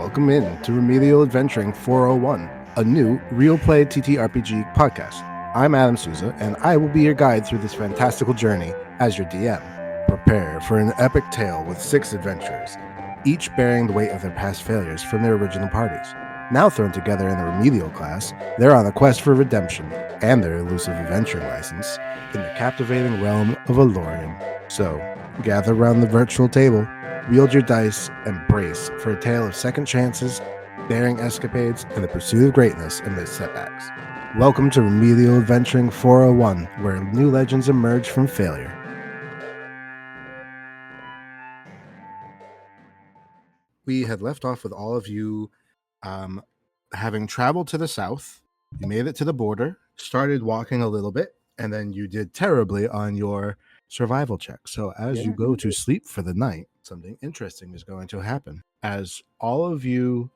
Welcome in to Remedial Adventuring 401, a new real play TTRPG podcast. I'm Adam Souza, and I will be your guide through this fantastical journey as your DM. Prepare for an epic tale with 6 adventurers, each bearing the weight of their past failures from their original parties. Now thrown together in the remedial class, they're on a quest for redemption and their elusive adventuring license in the captivating realm of Elyrion. So, gather around the virtual table, wield your dice, and brace for a tale of second chances, daring escapades, and the pursuit of greatness amidst setbacks. Welcome to Remedial Adventuring 401, where new legends emerge from failure. We had left off with all of you having traveled to the south. You made it to the border, started walking a little bit, and then you did terribly on your survival check. So as you go to sleep for the night, something interesting is going to happen. As all of you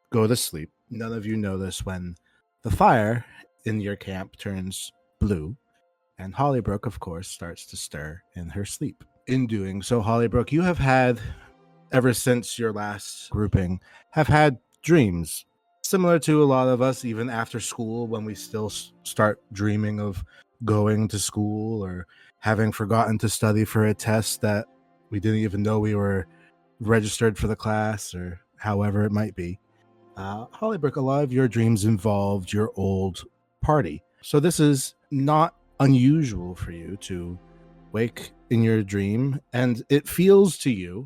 go to sleep, none of you notice when the fire in your camp turns blue, and Holly-Brooke, of course, starts to stir in her sleep. In doing so, Holly-Brooke, you have had, ever since your last grouping, have had dreams similar to a lot of us, even after school, when we still start dreaming of going to school or having forgotten to study for a test that we didn't even know we were registered for the class, or however it might be. Holly-Brooke, a lot of your dreams involved your old party. So this is not unusual for you to wake in your dream, and it feels to you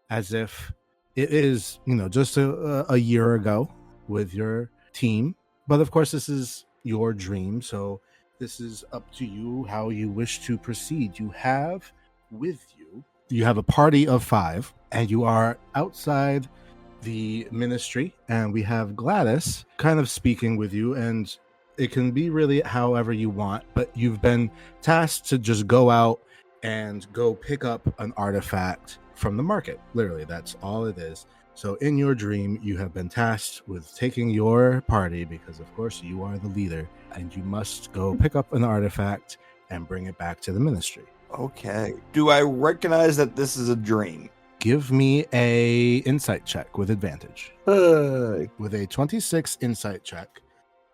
as if it is, just a year ago with your team. But of course, this is your dream, so this is up to you how you wish to proceed. You have a party of 5, and you are outside the ministry, and we have Gladys kind of speaking with you, and it can be really however you want, but you've been tasked to just go out and go pick up an artifact from the market. Literally, that's all it is. So in your dream, you have been tasked with taking your party, because of course you are the leader, and you must go pick up an artifact and bring it back to the ministry. Okay. Do I recognize that this is a dream? Give me a insight check with advantage. With a 26 insight check.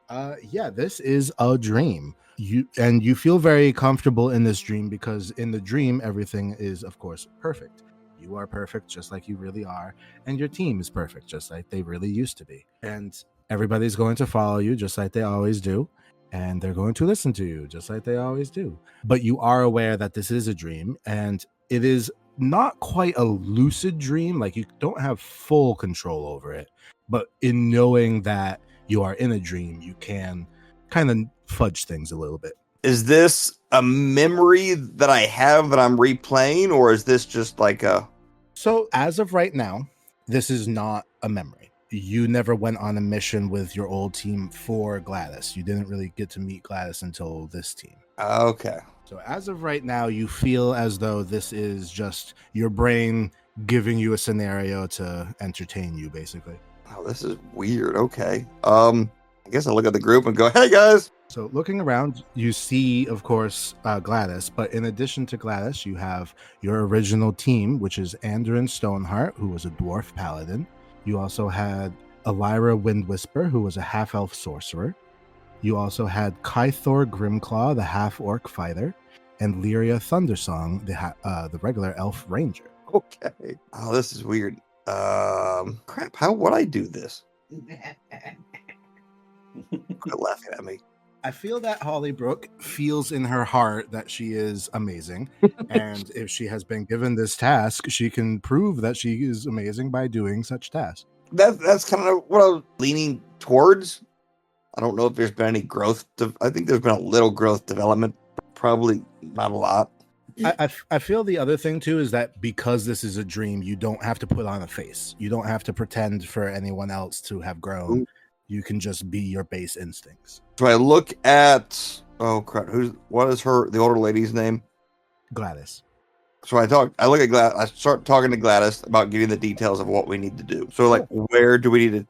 This is a dream. You feel very comfortable in this dream, because in the dream, everything is, of course, perfect. You are perfect, just like you really are, and your team is perfect, just like they really used to be. And everybody's going to follow you, just like they always do, and they're going to listen to you, just like they always do. But you are aware that this is a dream, and it is not quite a lucid dream. Like, you don't have full control over it, but in knowing that you are in a dream, you can kind of fudge things a little bit. Is this a memory that I have that I'm replaying, or is this just like a... So as of right now, this is not a memory. You never went on a mission with your old team for Gladys. You didn't really get to meet Gladys until this team. Okay. So as of right now, you feel as though this is just your brain giving you a scenario to entertain you, basically. Oh, this is weird. Okay. I guess I look at the group and go, hey, guys. So looking around, you see, of course, Gladys. But in addition to Gladys, you have your original team, which is Andrin Stoneheart, who was a dwarf paladin. You also had Elyra Windwhisper, who was a half-elf sorcerer. You also had Kythor Grimclaw, the half-orc fighter, and Lyria Thundersong, the regular elf ranger. Okay. Oh, this is weird. Crap, how would I do this? Quit laughing at me. I feel that Holly-Brooke feels in her heart that she is amazing. And if she has been given this task, she can prove that she is amazing by doing such tasks. That's kind of what I was leaning towards. I don't know if there's been any growth. I think there's been a little growth development. Probably not a lot. I feel the other thing, too, is that because this is a dream, you don't have to put on a face. You don't have to pretend for anyone else to have grown. Ooh. You can just be your base instincts. So I look at... Oh, crap. What is the older lady's name? Gladys. So I look at Gladys. I start talking to Gladys about getting the details of what we need to do. So, where do we need to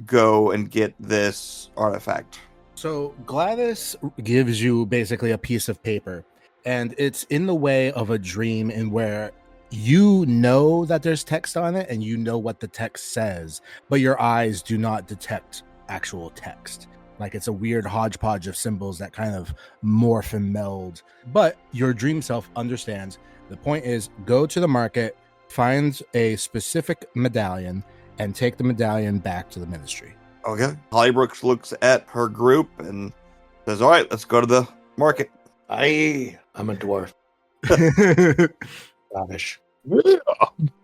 go and get this artifact? So Gladys gives you basically a piece of paper, and it's in the way of a dream, in where You know that there's text on it and you know what the text says, but your eyes do not detect actual text. Like it's a weird hodgepodge of symbols that kind of morph and meld. But your dream self understands. The point is go to the market, find a specific medallion, and take the medallion back to the ministry. Okay. Holly-Brooke looks at her group and says, all right, let's go to the market. I'm a dwarf. Rubbish.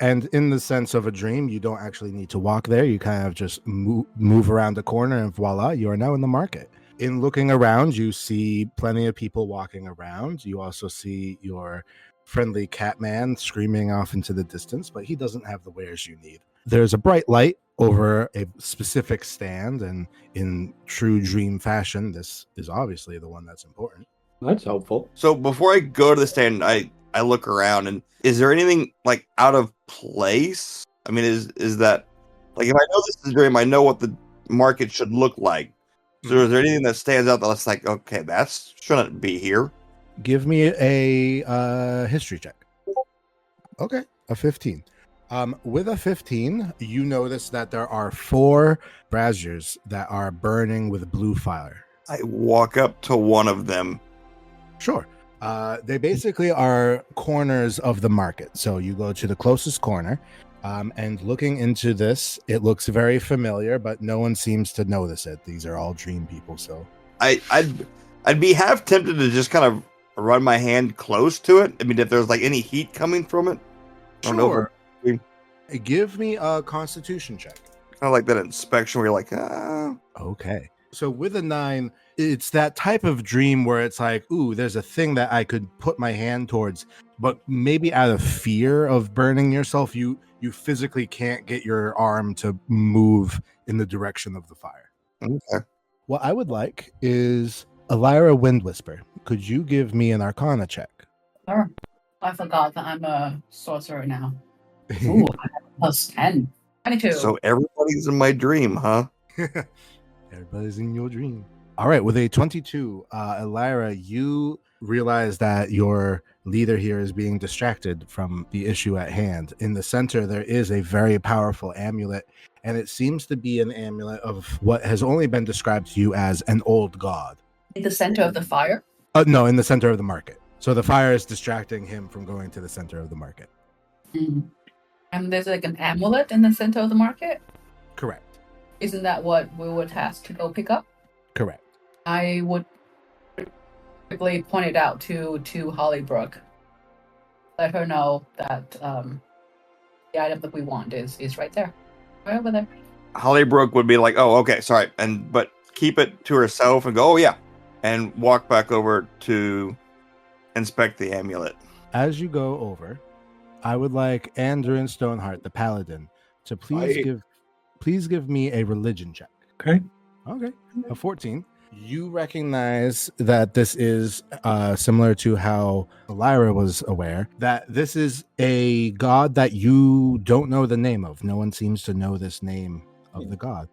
And in the sense of a dream, you don't actually need to walk there. You kind of just move around the corner and voila, you are now in the market. In looking around, you see plenty of people walking around. You also see your friendly cat man screaming off into the distance, but he doesn't have the wares you need. There's a bright light over a specific stand, and in true dream fashion, this is obviously the one that's important. That's helpful. So before I go to the stand, I look around, and is there anything like out of place? I mean, is that like, if I know this is a dream, I know what the market should look like. So is there anything that stands out that's like, okay, that shouldn't be here? Give me a history check. Okay, a 15. With a 15, you notice that there are 4 braziers that are burning with blue fire. I walk up to one of them. Sure. They basically are corners of the market. So you go to the closest corner, and looking into this, it looks very familiar, but no one seems to notice it. These are all dream people. So I'd be half tempted to just kind of run my hand close to it. I mean, if there's like any heat coming from it. I don't know if give me a Constitution check. Kind of like that inspection where you're like, ah. Okay. So with a 9, it's that type of dream where it's like, ooh, there's a thing that I could put my hand towards, but maybe out of fear of burning yourself, you physically can't get your arm to move in the direction of the fire. Okay. What I would like is Elyrion Wind Whisper. Could you give me an Arcana check? Sure. I forgot that I'm a sorcerer now. Ooh, I have a plus 10. 22. So everybody's in my dream, huh? Everybody's in your dream. All right, with a 22, Elyra, you realize that your leader here is being distracted from the issue at hand. In the center, there is a very powerful amulet, and it seems to be an amulet of what has only been described to you as an old god. In the center of the fire? No, in the center of the market. So the fire is distracting him from going to the center of the market. Mm. And there's like an amulet in the center of the market? Correct. Isn't that what we would have to go pick up? Correct. I would quickly point it out to Holly-Brooke. Let her know that the item that we want is right there. Right over there. Holly-Brooke would be like, oh, okay, sorry. But keep it to herself and go, oh, yeah. And walk back over to inspect the amulet. As you go over, I would like Andrew Stoneheart, the paladin, to please give me a religion check. Okay. Okay. A 14. You recognize that this is similar to how Lyra was aware, that this is a god that you don't know the name of. No one seems to know this name of the god.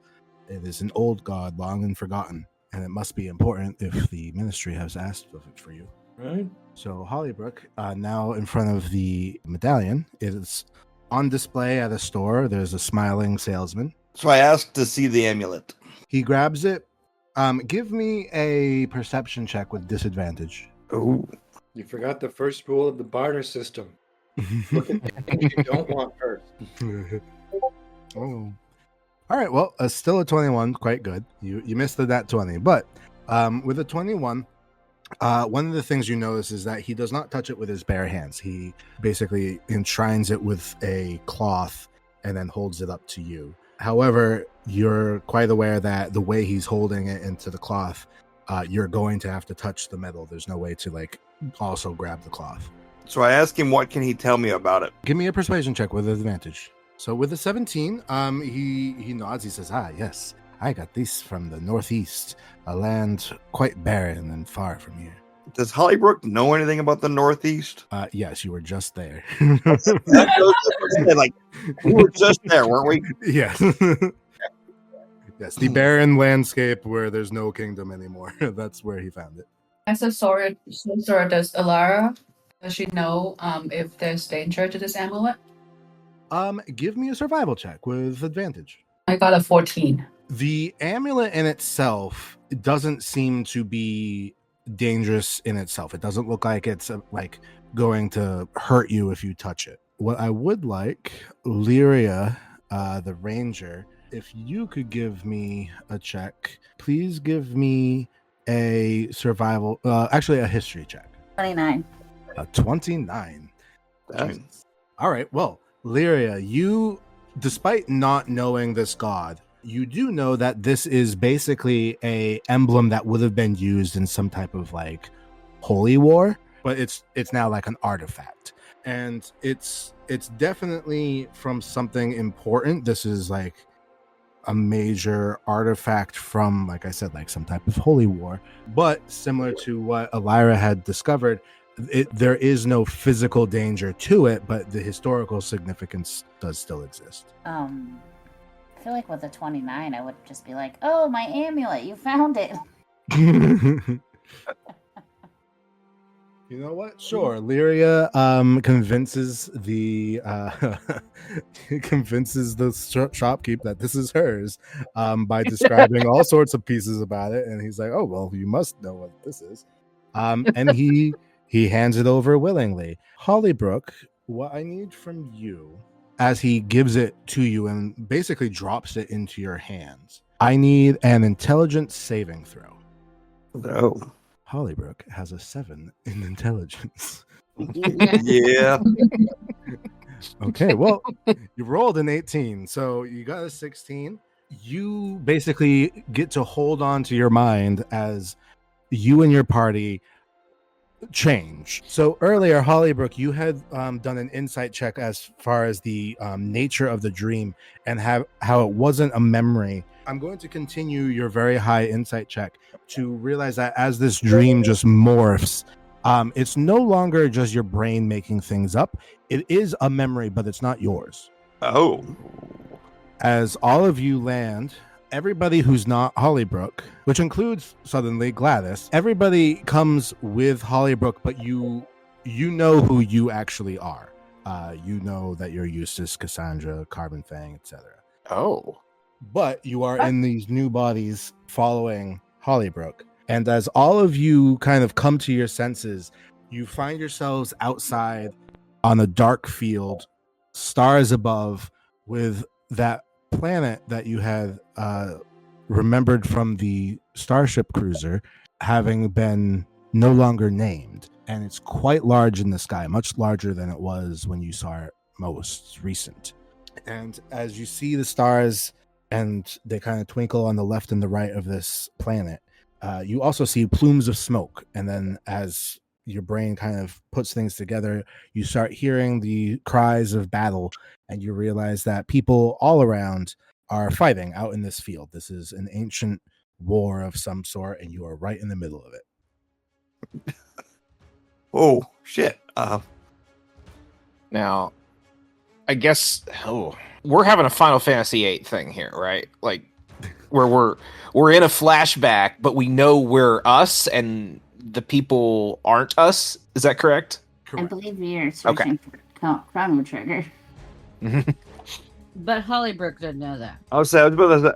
It is an old god, long and forgotten, and it must be important if the ministry has asked of it for you. Right. So Holly-Brooke, now in front of the medallion, is on display at a store. There's a smiling salesman. So I asked to see the amulet. He grabs it. Give me a perception check with disadvantage. Oh, You forgot the first rule of the barter system. Look at the things you don't want first. Oh. All right, well, still a 21, quite good. You missed the nat 20, but with a 21, one of the things you notice is that he does not touch it with his bare hands. He basically enshrines it with a cloth and then holds it up to you. However, you're quite aware that the way he's holding it into the cloth, you're going to have to touch the metal. There's no way to also grab the cloth. so I asked him, what can he tell me about it? Give me a persuasion check with advantage. So with a 17, he nods. He says, yes, I got this from the northeast, a land quite barren and far from here. Does Holly-Brooke know anything about the Northeast? Yes, you were just there. Like, we were just there, weren't we? Yes. Yes, the barren landscape where there's no kingdom anymore. That's where he found it. As a sorcerer, does Alara Does she know if there's danger to this amulet? Give me a survival check with advantage. I got a 14. The amulet in itself doesn't seem to be dangerous in itself. It doesn't look like it's like going to hurt you if you touch it. What I would like, Elyrion, the ranger, if you could give me a check, please give me a survival, actually a history check. 29. A 29. Dang. All right. Well, Elyrion, you, despite not knowing this god, you do know that this is basically a emblem that would have been used in some type of like holy war, but it's now like an artifact, and it's definitely from something important. This is like a major artifact from, like I said, like some type of holy war, but similar to what Elyrion had discovered, there is no physical danger to it, but the historical significance does still exist. I feel like with a 29, I would just be like, "Oh, my amulet! You found it." You know what? Sure. Lyria convinces the shopkeep that this is hers by describing all sorts of pieces about it, and he's like, "Oh well, you must know what this is," and he hands it over willingly. Holly-Brooke, what I need from you, as he gives it to you and basically drops it into your hands, I need an intelligence saving throw. No. Holly-Brooke has a 7 in intelligence. Yeah. Okay, well, you rolled an 18, so you got a 16. You basically get to hold on to your mind as you and your party change. So earlier, Holly-Brooke, you had done an insight check as far as the nature of the dream and how it wasn't a memory. I'm going to continue your very high insight check to realize that as this dream just morphs, it's no longer just your brain making things up. It is a memory, but it's not yours. Oh. As all of you land, everybody who's not Holly-Brooke, which includes suddenly Gladys, everybody comes with Holly-Brooke, but you know who you actually are. You know that you're Eustace, Cassandra, Carbon Fang, etc. Oh. But you are in these new bodies following Holly-Brooke. And as all of you kind of come to your senses, you find yourselves outside on a dark field, stars above, with that planet that you had remembered from the Starship Cruiser having been no longer named. And it's quite large in the sky, much larger than it was when you saw it most recent. And as you see the stars and they kind of twinkle on the left and the right of this planet, you also see plumes of smoke. And then as your brain kind of puts things together, you start hearing the cries of battle, and you realize that people all around are fighting out in this field. This is an ancient war of some sort, and you are right in the middle of it. Oh, shit. Now, I guess we're having a Final Fantasy VIII thing here, right? Like, where we're in a flashback, but we know we're us, and the people aren't us. Is that correct? I believe you're searching for Chrono Trigger. But Holly-Brooke didn't know that. I was saying,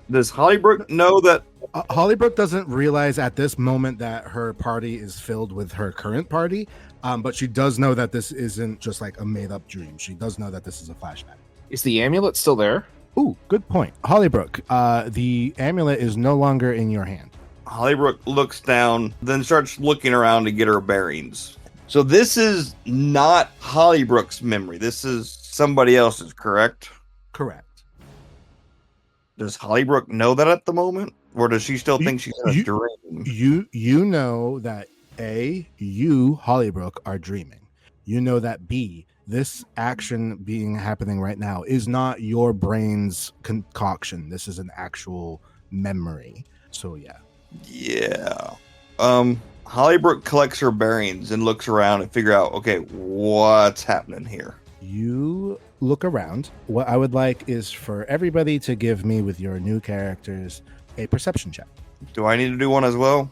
does Holly-Brooke know that? Holly-Brooke doesn't realize at this moment that her party is filled with her current party, but she does know that this isn't just like a made-up dream. She does know that this is a flashback. Is the amulet still there? Ooh, good point. Holly-Brooke, the amulet is no longer in your hand. Holly-Brooke looks down, then starts looking around to get her bearings. So this is not Holly-Brooke's memory. This is somebody else's, correct? Correct. Does Holly-Brooke know that at the moment? Or does she still think she's in a dream? You know that A, you, Holly-Brooke, are dreaming. You know that B, this action happening right now is not your brain's concoction. This is an actual memory. So yeah. Yeah. Holly-Brooke collects her bearings and looks around and figure out, okay, what's happening here? You look around. What I would like is for everybody to give me, with your new characters, a perception check. Do I need to do one as well?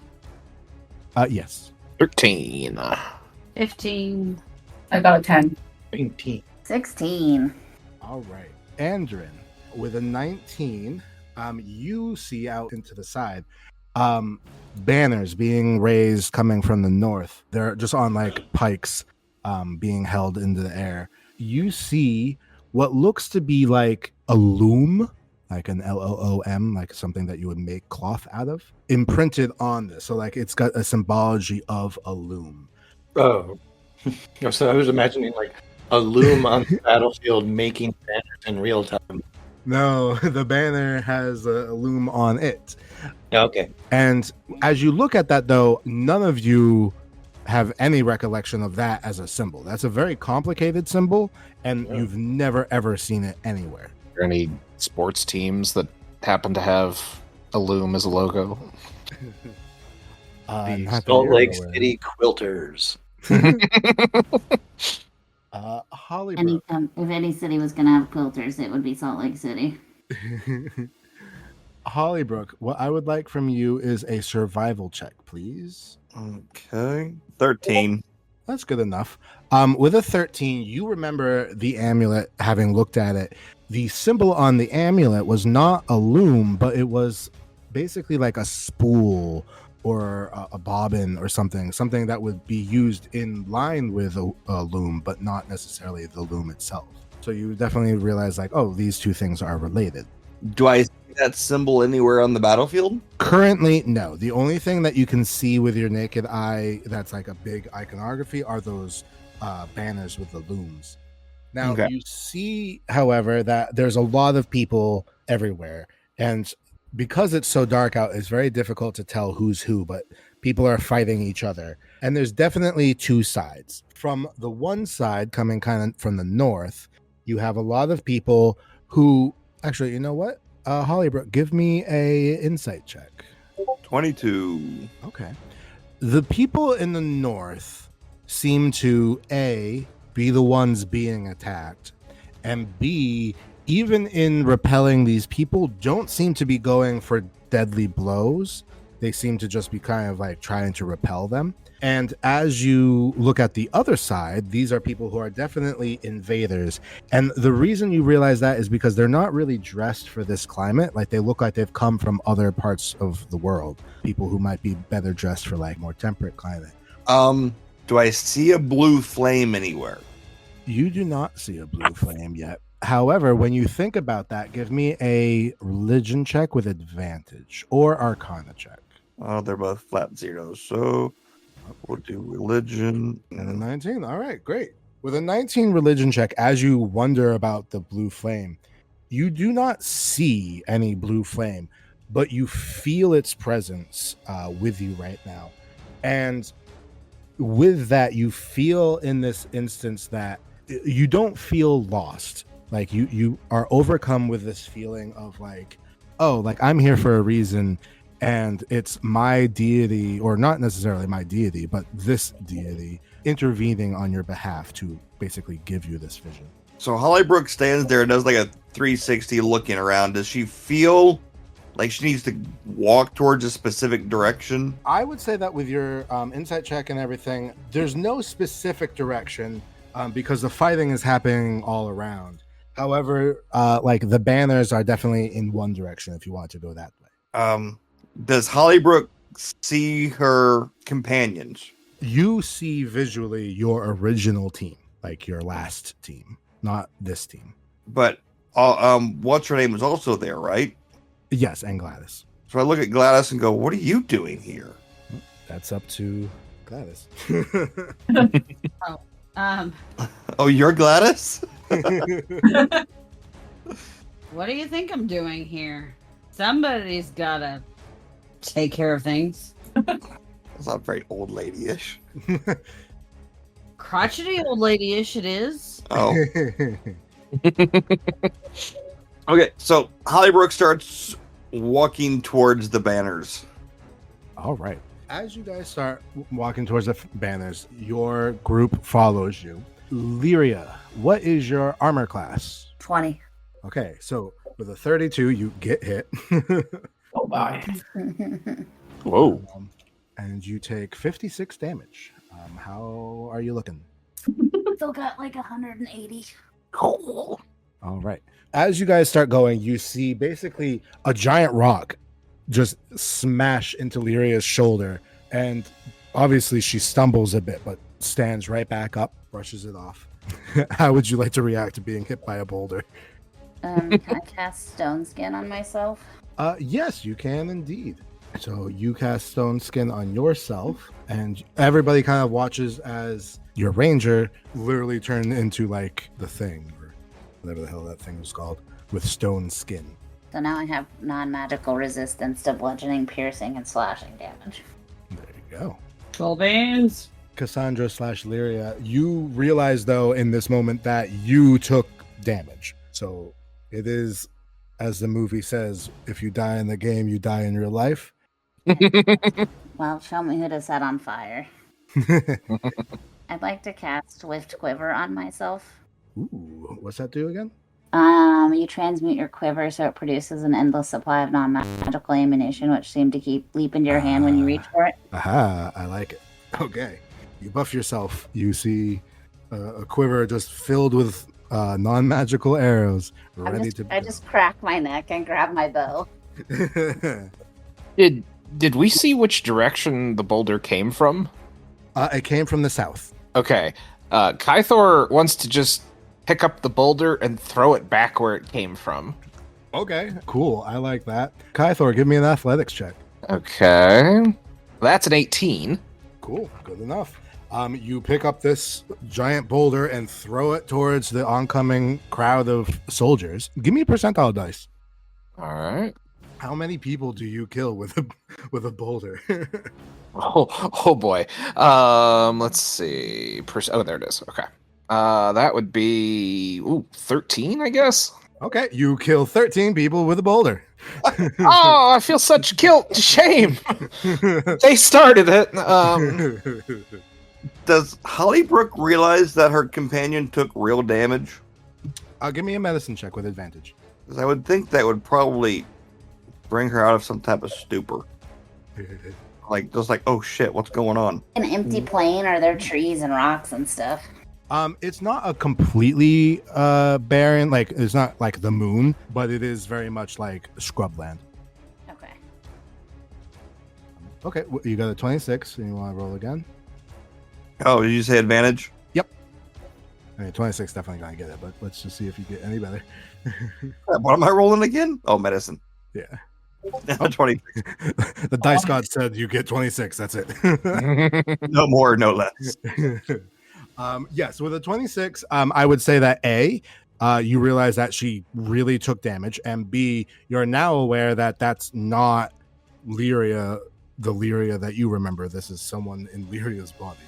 Yes. 13. 15. I got a 10. 19. 16. All right. Andrin, with a 19, you see out into the side banners being raised coming from the north. They're just on like pikes being held into the air. You see what looks to be like a loom, like an LOOM, like something that you would make cloth out of, imprinted on this. So like it's got a symbology of a loom. Oh. So I was imagining like a loom on the battlefield making banners in real time. No, the banner has a loom on it. Okay. And as you look at that, though, none of you have any recollection of that as a symbol. That's a very complicated symbol, and you've never, ever seen it anywhere. Are there any sports teams that happen to have a loom as a logo? The not that Salt you're Lake aware of. City Quilters. Holly-Brooke. If any city was going to have quilters, it would be Salt Lake City. Holly-Brooke, what I would like from you is a survival check, please. Okay. 13. That's good enough. With a 13, you remember the amulet, having looked at it. The symbol on the amulet was not a loom, but it was basically like a spool or a bobbin or something that would be used in line with a loom, but not necessarily the loom itself. So you definitely realize like, oh, these two things are related. Do I see that symbol anywhere on the battlefield? Currently, no. The only thing that you can see with your naked eye that's like a big iconography are those banners with the looms. Now, Okay. You see, however, that there's a lot of people everywhere. And because it's so dark out, it's very difficult to tell who's who, but people are fighting each other. And there's definitely two sides. From the one side, coming kind of from the north, you have a lot of people who... Actually, you know what? Holly-Brooke, give me a insight check. 22. Okay. The people in the north seem to, A, be the ones being attacked, and B, even in repelling these people, don't seem to be going for deadly blows. They seem to just be kind of like trying to repel them. And as you look at the other side, these are people who are definitely invaders. And the reason you realize that is because they're not really dressed for this climate. Like they look like they've come from other parts of the world. People who might be better dressed for like more temperate climate. Do I see a blue flame anywhere? You do not see a blue flame yet. However, when you think about that, give me a religion check with advantage or arcana check. Oh, they're both flat zeros. So we'll do religion. And a 19. All right, great. With a 19 religion check, as you wonder about the blue flame, you do not see any blue flame, but you feel its presence with you right now. And with that, you feel in this instance that you don't feel lost. Like you are overcome with this feeling of like, oh, like I'm here for a reason. And it's my deity, or not necessarily my deity, but this deity intervening on your behalf to basically give you this vision. So Holly-Brooke stands there and does like a 360 looking around. Does she feel like she needs to walk towards a specific direction? I would say that with your insight check and everything, there's no specific direction because the fighting is happening all around. However, like the banners are definitely in one direction if you want to go that way. Does Holly-Brooke see her companions? You see visually your original team, like your last team, not this team. But what's her name is also there, right? Yes, and Gladys. So I look at Gladys and go, "What are you doing here?" That's up to Gladys. Oh, you're Gladys? What do you think I'm doing here? Somebody's gotta take care of things. That's not very old lady-ish. Crotchety old lady-ish it is. Oh. Okay, so Holly-Brooke starts walking towards the banners. All right. As you guys start walking towards the banners, your group follows you. Lyria, what is your armor class? 20. Okay, so with a 32, you get hit. Oh, my. Whoa. And you take 56 damage. How are you looking? Still got like 180. All right. As you guys start going, you see basically a giant rock just smash into Lyria's shoulder. And obviously she stumbles a bit, but stands right back up, brushes it off. How would you like to react to being hit by a boulder? Can I cast Stone Skin on myself? Yes, you can indeed. So you cast Stone Skin on yourself, and everybody kind of watches as your ranger literally turned into like the thing, or whatever the hell that thing was called, with Stone Skin. So now I have non-magical resistance to bludgeoning, piercing, and slashing damage. There you go. Cool beans. Cassandra / Lyria, you realize though in this moment that you took damage. So it is, as the movie says, if you die in the game, you die in real life. Well, show me who to set on fire. I'd like to cast Swift Quiver on myself. Ooh, what's that do again? You transmute your quiver so it produces an endless supply of non-magical ammunition, which seem to keep leap into your hand when you reach for it. Aha, I like it. Okay. You buff yourself. You see a quiver just filled with non-magical arrows ready to I just crack my neck and grab my bow. Did we see which direction the boulder came from? It came from the south. Okay. Kythor wants to just pick up the boulder and throw it back where it came from. Okay, cool. I like that. Kythor, give me an athletics check. Okay. That's an 18. Cool, good enough. You pick up this giant boulder and throw it towards the oncoming crowd of soldiers. Give me a percentile dice. All right. How many people do you kill with a boulder? Oh boy. Let's see. Oh, there it is. Okay. That would be 13, I guess. Okay, you kill 13 people with a boulder. Oh, I feel such guilt, shame. They started it. Does Holly-Brooke realize that her companion took real damage? Give me a medicine check with advantage. Because I would think that would probably bring her out of some type of stupor. Just like, oh shit, what's going on? An empty plain, are there trees and rocks and stuff? It's not a completely barren, like it's not like the moon, but it is very much like scrubland. Okay. Okay, you got a 26, and you want to roll again? Oh, did you say advantage? Yep. I mean, 26 definitely gonna get it, but let's just see if you get any better. What am I rolling again? Oh, medicine. Yeah. 26. The dice god said you get 26. That's it. No more, no less. Yes, with a 26, I would say that A, you realize that she really took damage, and B, you're now aware that that's not Lyria, the Lyria that you remember. This is someone in Lyria's body.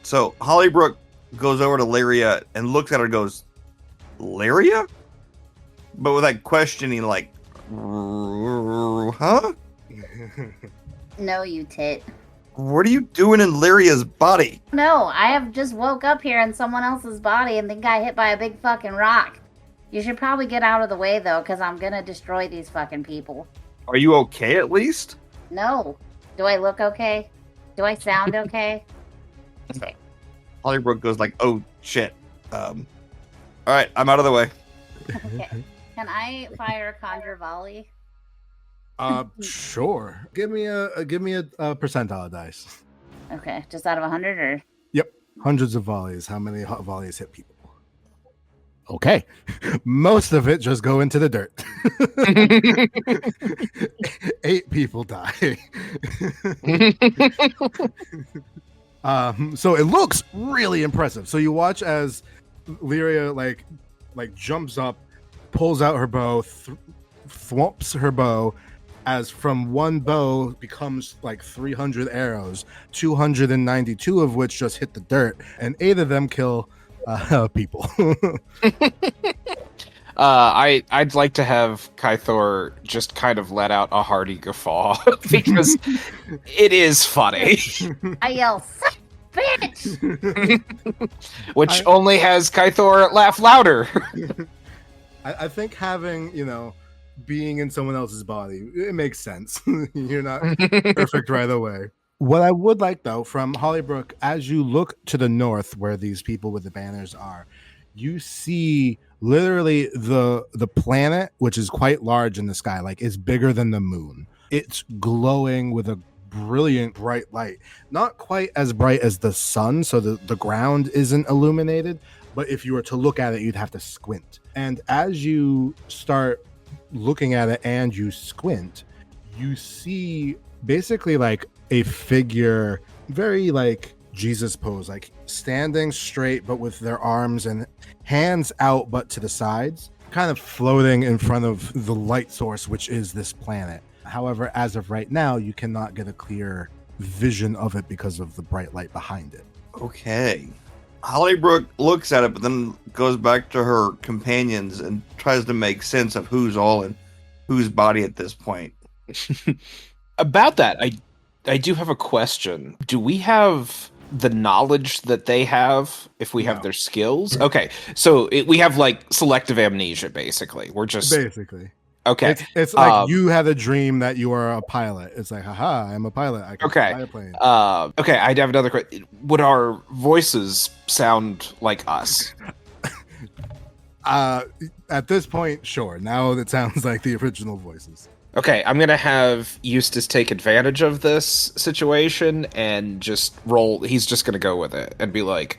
So Holly-Brooke goes over to Lyria and looks at her and goes, Lyria? But with that questioning, like, huh? No, you tit. What are you doing in Lyria's body? No, I have just woke up here in someone else's body and then got hit by a big fucking rock. You should probably get out of the way, though, because I'm gonna destroy these fucking people. Are you okay at least? No. Do I look okay? Do I sound okay? Holly-Brooke goes like, oh shit. All right, I'm out of the way. Okay. Can I fire a conjure volley? Sure. Give me a percentile dice. Okay, just out of 100 or? Yep, hundreds of volleys. How many volleys hit people? Okay, most of it just go into the dirt. 8 people die. So it looks really impressive. So you watch as Lyria like jumps up, pulls out her bow, thwomps her bow, as from one bow becomes like 300 arrows, 292 of which just hit the dirt, and 8 of them kill people. I'd like to have Kythor just kind of let out a hearty guffaw because it is funny. I yell, bitch! Which only has Kythor laugh louder. I think having, being in someone else's body, it makes sense. You're not perfect right away. What I would like, though, from Holly-Brooke, as you look to the north where these people with the banners are, you see literally the planet, which is quite large in the sky, like it's bigger than the moon. It's glowing with a brilliant bright light. Not quite as bright as the sun, so the ground isn't illuminated, but if you were to look at it, you'd have to squint. And as you start looking at it and you squint, you see basically like a figure, very like Jesus pose, like standing straight but with their arms and hands out but to the sides, kind of floating in front of the light source, which is this planet. However, as of right now, you cannot get a clear vision of it because of the bright light behind it. Okay. Holly-Brooke looks at it, but then goes back to her companions and tries to make sense of who's all in whose body at this point. About that, I do have a question. Do we have the knowledge that they have if we have their skills? Okay, so we have like selective amnesia, basically. We're just basically. Okay. It's like you had a dream that you are a pilot. It's like, haha, I'm a pilot. I can fly a plane. Okay, I'd have another question. Would our voices sound like us? At this point, sure. Now it sounds like the original voices. Okay, I'm gonna have Eustace take advantage of this situation and just roll. He's just gonna go with it and be like,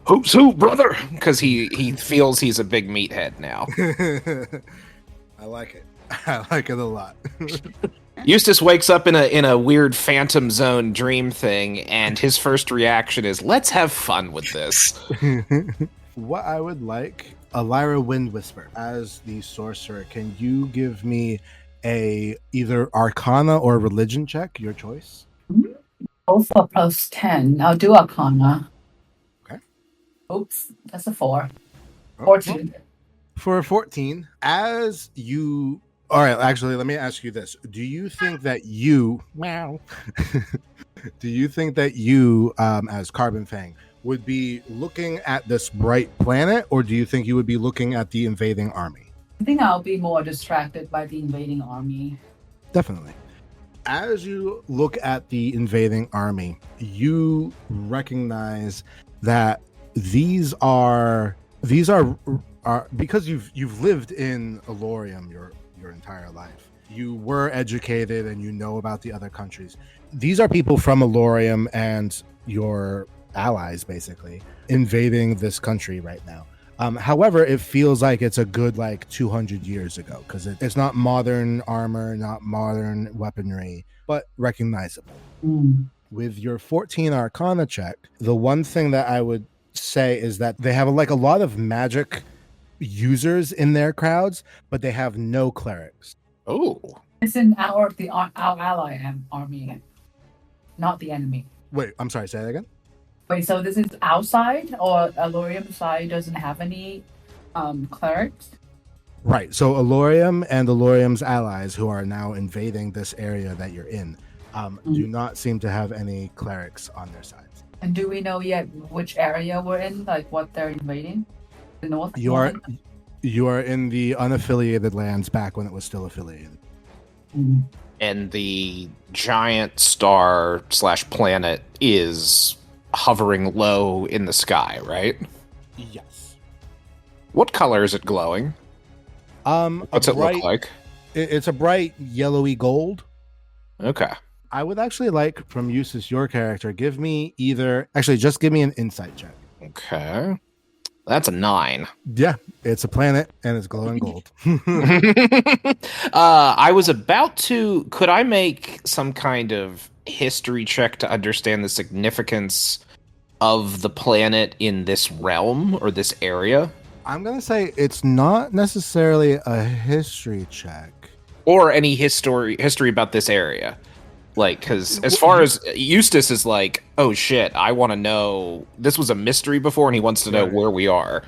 "Who's who, brother?" Because he feels he's a big meathead now. I like it. I like it a lot. Eustace wakes up in a weird phantom zone dream thing, and his first reaction is, "Let's have fun with this." What I would like, Elyrion Wind Whisper, as the sorcerer, can you give me a either Arcana or Religion check, your choice? Go for plus 10. I'll do Arcana. Okay. Oops, that's a 4. Oh, 14. For 14, as you... All right, actually, let me ask you this. Do you think that you... Wow. Do you think that you, as Carbon Fang, would be looking at this bright planet, or do you think you would be looking at the invading army? I think I'll be more distracted by the invading army. Definitely. As you look at the invading army, you recognize that these are because you've lived in Elyrium your entire life. You were educated and you know about the other countries. These are people from Elyrium and your allies, basically, invading this country right now. However, it feels like it's a good 200 years ago because it's not modern armor, not modern weaponry, but recognizable. With your 14 Arcana check, the one thing that I would say is that they have a lot of magic users in their crowds, but they have no clerics. Oh, It's in our ally army, not the enemy. Wait, I'm sorry, say that again? Wait, so this is outside, or Elyrium side doesn't have any clerics? Right. So Elyrium and Elyrium's allies, who are now invading this area that you're in, do not seem to have any clerics on their sides. And do we know yet which area we're in, like what they're invading? The north? You are in the unaffiliated lands back when it was still affiliated. and the giant star / planet is hovering low in the sky, right? Yes. What color is it glowing? What's it look like? It's a bright yellowy gold. Okay. I would actually like from Eustace, your character, give me just give me an insight check. Okay. That's a 9. Yeah, it's a planet and it's glowing gold. I was about to... Could I make some kind of history check to understand the significance of the planet in this realm or this area? I'm going to say it's not necessarily a history check. Or any history about this area. Like, because as far as Eustace is like, oh shit, I want to know. This was a mystery before, and he wants to know where we are.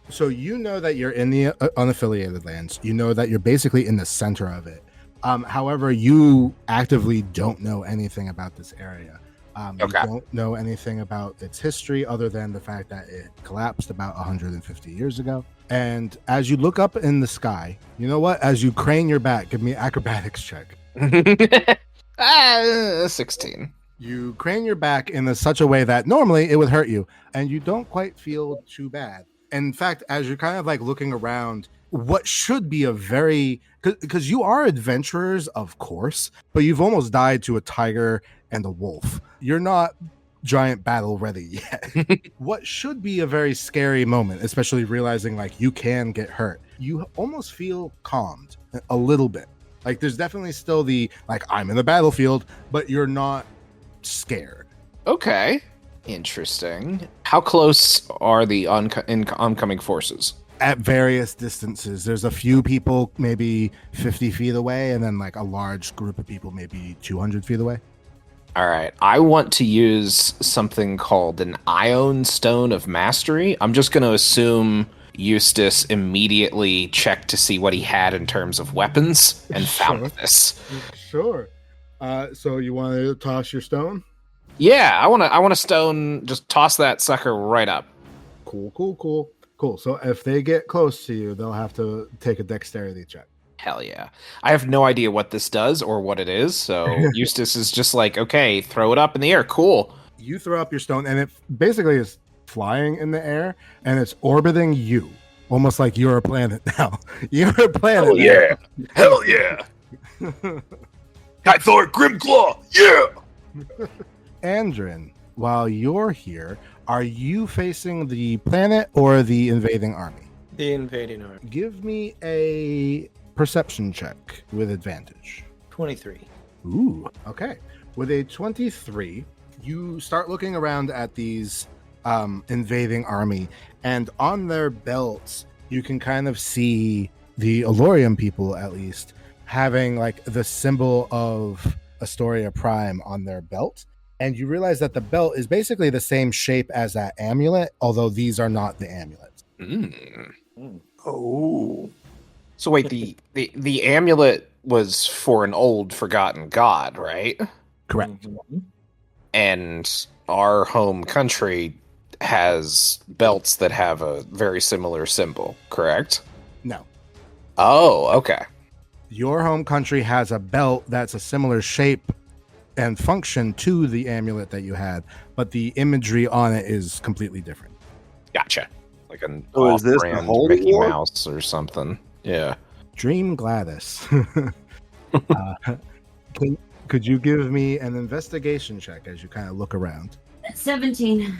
So you know that you're in the unaffiliated lands. You know that you're basically in the center of it. However, you actively don't know anything about this area. You don't know anything about its history other than the fact that it collapsed about 150 years ago. And as you look up in the sky, you know what? As you crane your back, give me an acrobatics check. 16. You crane your back in such a way that normally it would hurt you, and you don't quite feel too bad. In fact, as you're kind of like looking around, what should be a very, because you are adventurers, of course, but you've almost died to a tiger and a wolf. You're not giant battle ready yet. What should be a very scary moment, especially realizing like you can get hurt, you almost feel calmed a little bit. Like there's definitely still the like I'm in the battlefield, but you're not scared. Okay. Interesting. How close are the oncoming forces? At various distances. There's a few people maybe 50 feet away, and then like a large group of people maybe 200 feet away. All right. I want to use something called an Ion Stone of Mastery. I'm just going to assume Eustace immediately checked to see what he had in terms of weapons and found this. Sure. So you want to toss your stone? Yeah, I want to stone, just toss that sucker right up. Cool. So if they get close to you, they'll have to take a dexterity check. Hell yeah. I have no idea what this does or what it is, so Eustace is just like, okay, throw it up in the air. Cool. You throw up your stone, and it basically is flying in the air, and it's orbiting you, almost like you're a planet now. You're a planet. Oh, yeah. Hell yeah. Thor Grimclaw. Yeah. Andrin, while you're here, are you facing the planet or the invading army? The invading army. Give me a perception check with advantage. 23. Ooh, okay. With a 23, you start looking around at these invading army, and on their belts, you can kind of see the Elyrion people, at least, having like the symbol of Astoria Prime on their belt. And you realize that the belt is basically the same shape as that amulet, although these are not the amulets. Oh. So wait, the amulet was for an old forgotten god, right? Correct. And our home country has belts that have a very similar symbol, correct? No. Oh, okay. Your home country has a belt that's a similar shape and function to the amulet that you had, but the imagery on it is completely different. Gotcha. Like an So is this the off-brand Holy Mickey War? Mouse or something. Yeah. Dream Gladys. Could you give me an investigation check as you kind of look around? 17.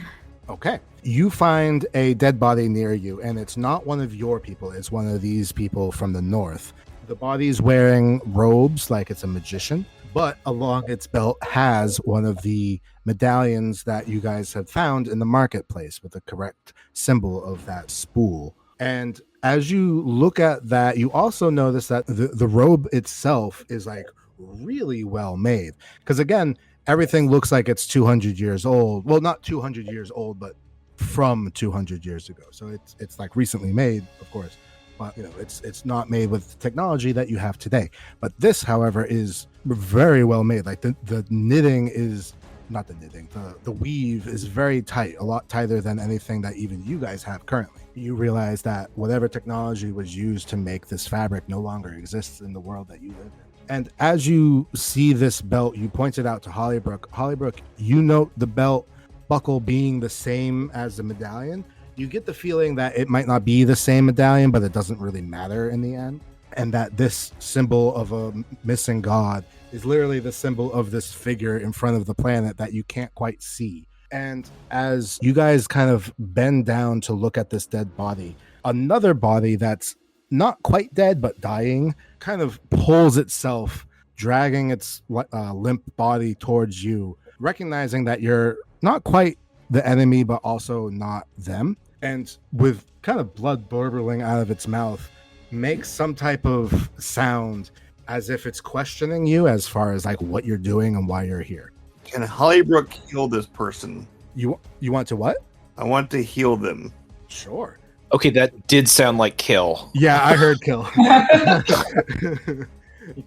Okay. You find a dead body near you, and it's not one of your people. It's one of these people from the north. The body's wearing robes like it's a magician, but along its belt has one of the medallions that you guys have found in the marketplace with the correct symbol of that spool. And as you look at that, you also notice that the robe itself is like really well made. Because again, everything looks like it's 200 years old. Well, not 200 years old, but from 200 years ago. So it's like recently made, of course. But you know, it's not made with technology that you have today. But this, however, is very well made. Like the knitting is not the knitting. The weave is very tight, a lot tighter than anything that even you guys have currently. You realize that whatever technology was used to make this fabric no longer exists in the world that you live in. And as you see this belt, you pointed out to Holly-Brooke. Holly-Brooke, you note the belt buckle being the same as the medallion. You get the feeling that it might not be the same medallion, but it doesn't really matter in the end. And that this symbol of a missing god is literally the symbol of this figure in front of the planet that you can't quite see. And as you guys kind of bend down to look at this dead body, another body that's not quite dead, but dying, kind of pulls itself, dragging its limp body towards you, recognizing that you're not quite the enemy, but also not them. And with kind of blood burbling out of its mouth, makes some type of sound as if it's questioning you as far as like what you're doing and why you're here. Can Holly-Brooke heal this person? You want to what? I want to heal them. Sure. Okay, that did sound like kill. Yeah, I heard kill.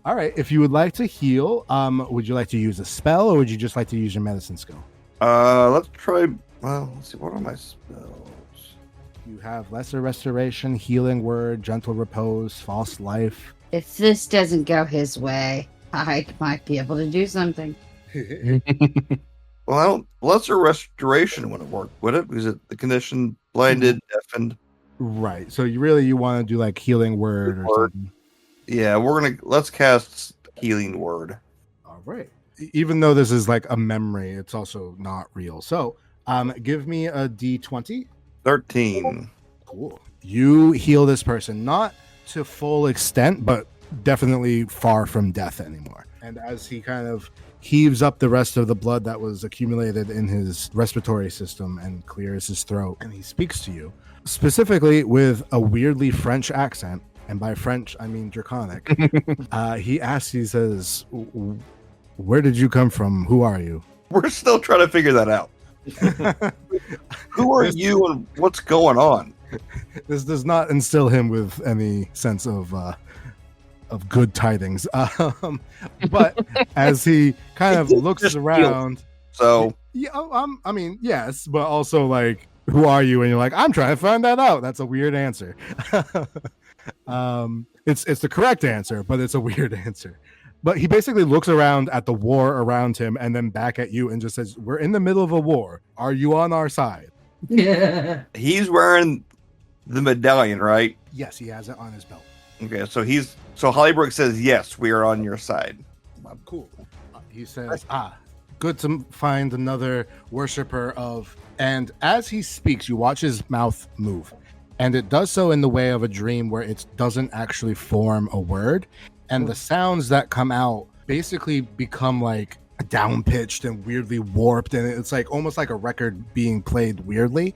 All right. If you would like to heal, would you like to use a spell or would you just like to use your medicine skill? Let's try. Well, let's see. What are my spells? You have lesser restoration, healing word, gentle repose, false life. If this doesn't go his way, I might be able to do something. Well, I don't. Lesser restoration wouldn't work, would it? Because the condition blinded, deafened. Right. So you want to do like healing word or Word. something. Yeah, let's cast healing word. All right. Even though this is like a memory, it's also not real. So, give me a D20. 13. Cool. You heal this person, not to full extent, but definitely far from death anymore. And as he kind of heaves up the rest of the blood that was accumulated in his respiratory system and clears his throat, and he speaks to you, specifically with a weirdly French accent. And by French, I mean Draconic. He asks, he says, where did you come from? Who are you? We're still trying to figure that out. Who are you and what's going on? This does not instill him with any sense of good tidings. But as he kind of looks around, So yeah, I mean, yes, but also like, who are you? And you're like, I'm trying to find that out. That's a weird answer. It's the correct answer, but it's a weird answer. But he basically looks around at the war around him and then back at you and just says, we're in the middle of a war. Are you on our side? Yeah. he's wearing the medallion, right? Yes, he has it on his belt. Okay, so Holly-Brooke says, yes, we are on your side. Cool. He says, good to find another worshiper of... And as he speaks, you watch his mouth move. And it does so in the way of a dream where it doesn't actually form a word. And the sounds that come out basically become like down-pitched and weirdly warped. And it's like almost like a record being played weirdly.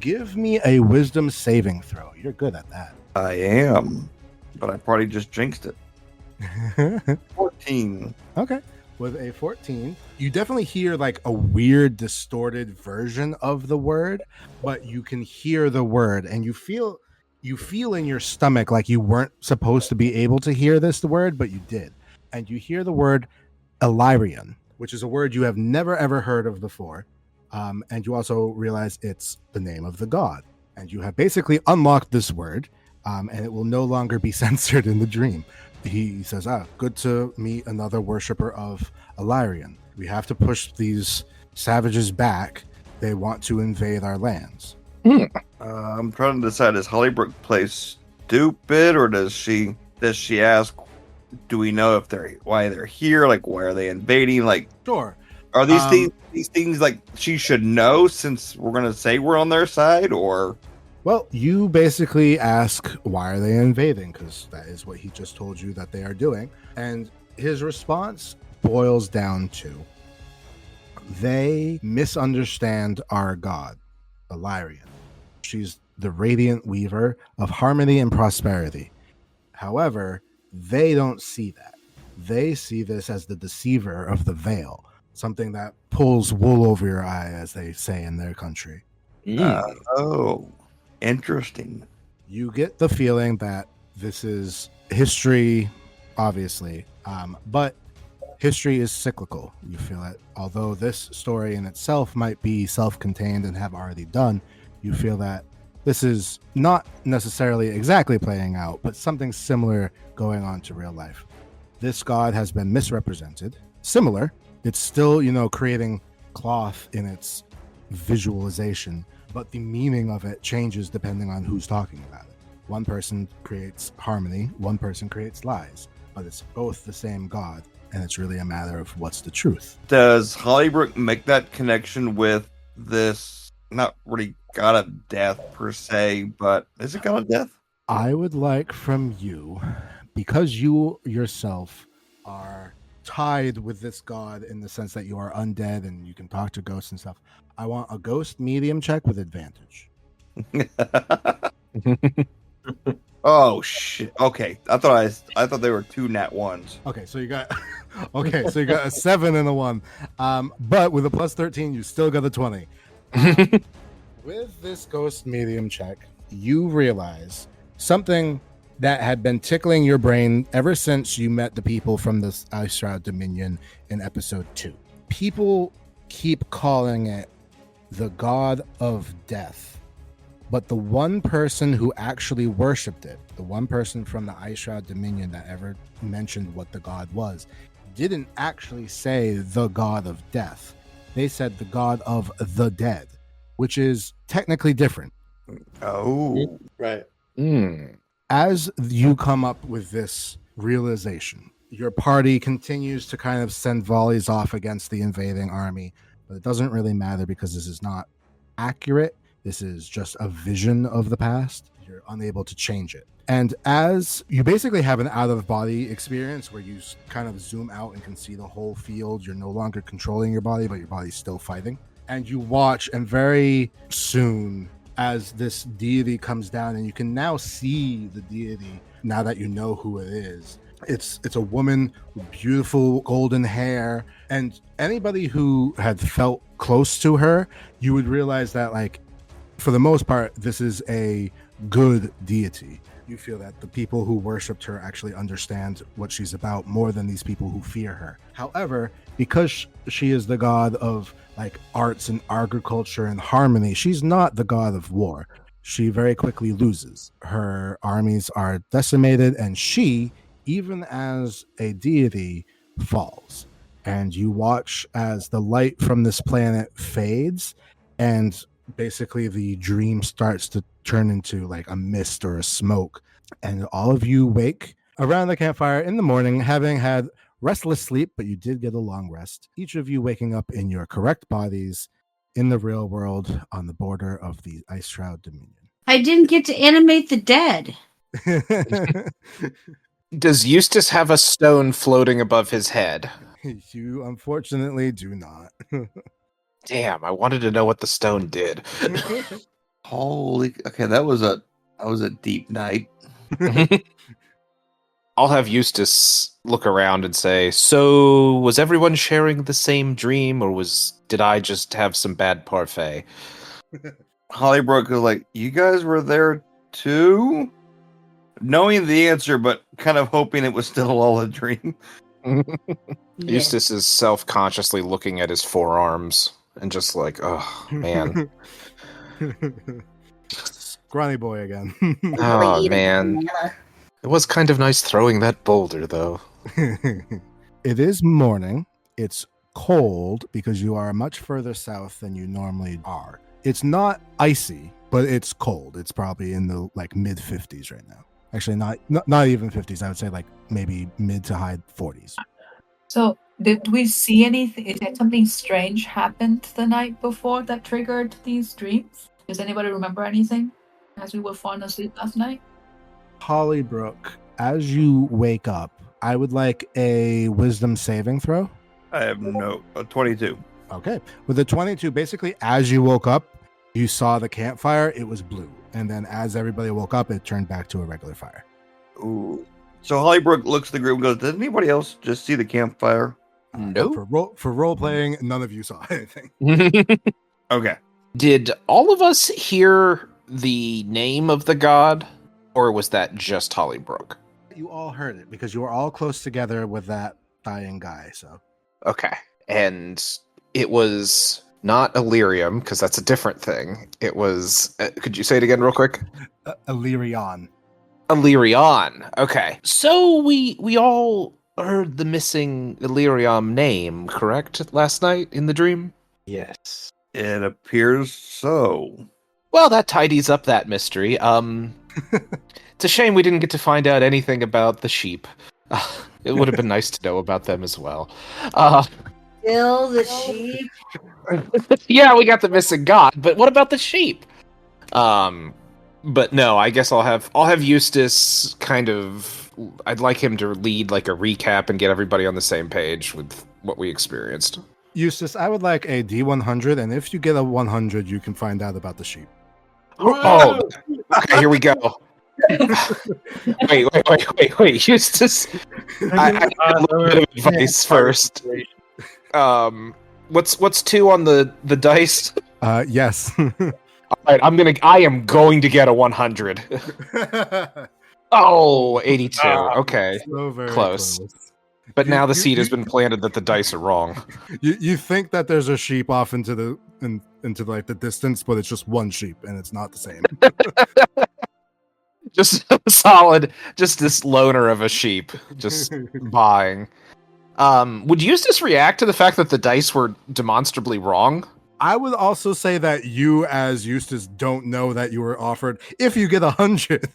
Give me a wisdom saving throw. You're good at that. I am, but I probably just jinxed it. 14. Okay. With a 14, you definitely hear like a weird distorted version of the word, but you can hear the word and you feel in your stomach like you weren't supposed to be able to hear this word, but you did. And you hear the word Elyrion, which is a word you have never ever heard of before. And you also realize it's the name of the god. And you have basically unlocked this word, and it will no longer be censored in the dream. He says, good to meet another worshiper of Elyrion. We have to push these savages back. They want to invade our lands. I'm trying to decide, does Holly-Brooke play stupid, or does she ask, do we know why they're here? Like, why are they invading? Like, Sure. are these things like she should know since we're going to say we're on their side, or... Well, you basically ask, why are they invading? Because that is what he just told you that they are doing. And his response boils down to, they misunderstand our god, Elyrion. She's the Radiant Weaver of harmony and prosperity. However, they don't see that. They see this as the deceiver of the veil, something that pulls wool over your eye, as they say in their country. Oh. Interesting. You get the feeling that this is history, obviously, but history is cyclical. You feel that although this story in itself might be self-contained and have already done, you feel that this is not necessarily exactly playing out, but something similar going on to real life. This god has been misrepresented. Similar. It's still, creating cloth in its visualization, but the meaning of it changes depending on who's talking about it. One person creates harmony, one person creates lies, but it's both the same god, and it's really a matter of what's the truth. Does Holly-Brooke make that connection with this, not really god of death per se, but is it god of death? I would like from you, because you yourself are tied with this god in the sense that you are undead and you can talk to ghosts and stuff, I want a ghost medium check with advantage. Oh shit. Okay. I thought they were 2 nat 1s. Okay, so you got a 7 and a 1. But with a plus 13, you still got a 20. With this ghost medium check, you realize something that had been tickling your brain ever since you met the people from this Ice Shroud Dominion in episode 2. People keep calling it the god of death, but the one person who actually worshipped it, the one person from the Ice Shroud Dominion that ever mentioned what the god was, didn't actually say the god of death. They said the god of the dead, which is technically different. Oh. Right. As you come up with this realization, your party continues to kind of send volleys off against the invading army, but it doesn't really matter because this is not accurate. This is just a vision of the past. You're unable to change it. And as you basically have an out-of-body experience where you kind of zoom out and can see the whole field, you're no longer controlling your body, but your body's still fighting. And you watch, and very soon, as this deity comes down, and you can now see the deity now that you know who it is. It's a woman with beautiful golden hair, and anybody who had felt close to her, you would realize that, like, for the most part, this is a good deity. You feel that the people who worshipped her actually understand what she's about more than these people who fear her. However, because she is the god of like arts and agriculture and harmony, she's not the god of war. She very quickly loses. Her armies are decimated, and she, even as a deity, falls. And you watch as the light from this planet fades, and basically the dream starts to turn into like a mist or a smoke, and all of you wake around the campfire in the morning, having had restless sleep, but you did get a long rest, each of you waking up in your correct bodies in the real world on the border of the Ice Shroud Dominion. I didn't get to animate the dead. Does Eustace have a stone floating above his head? You unfortunately do not. Damn, I wanted to know what the stone did. Holy. Okay, that was a deep night. I'll have Eustace look around and say, so was everyone sharing the same dream, or did I just have some bad parfait? Holly-Brooke was like, you guys were there too? Knowing the answer, but kind of hoping it was still all a dream. Eustace is self-consciously looking at his forearms and just like, oh, man. Scrawny boy again. Oh, man. It was kind of nice throwing that boulder, though. It is morning. It's cold because you are much further south than you normally are. It's not icy, but it's cold. It's probably in the like mid 50s right now. Actually, not even 50s. I would say like maybe mid to high 40s. So, did we see anything? Did something strange happened the night before that triggered these dreams? Does anybody remember anything as we were falling asleep last night? Holly-Brooke, as you wake up, I would like a wisdom saving throw. I have no 22. Okay. With the 22, basically, as you woke up, you saw the campfire. It was blue. And then as everybody woke up, it turned back to a regular fire. Ooh. So Holly-Brooke looks at the group and goes, did anybody else just see the campfire? No. For role playing, none of you saw anything. Okay. Did all of us hear the name of the god, or was that just Holly-Brooke? You all heard it because you were all close together with that dying guy. So Okay. And it was not Elyrium, because that's a different thing. It was, could you say it again real quick? Elyrion. Elyrion. Okay. So we all heard the missing Elyrium name, correct? Last night in the dream? Yes. It appears so. Well, that tidies up that mystery. It's a shame we didn't get to find out anything about the sheep. It would have been nice to know about them as well. Kill the sheep. Yeah, we got the missing god, but what about the sheep? But no, I guess I'll have Eustace kind of. I'd like him to lead like a recap and get everybody on the same page with what we experienced. Eustace, I would like a D100, and if you get a 100, you can find out about the sheep. Oh, okay, here we go. Wait, Eustace. I need a little bit of advice first. What's 2 on the dice? Yes. All right, I am going to get a 100. Oh, 82. Okay, So very close. But now the seed has been planted that the dice are wrong. You think that there's a sheep off into like the distance, but it's just one sheep, and it's not the same. Just solid, just this loner of a sheep, just buying. Would Eustace react to the fact that the dice were demonstrably wrong? I would also say that you, as Eustace, don't know that you were offered if you get 100.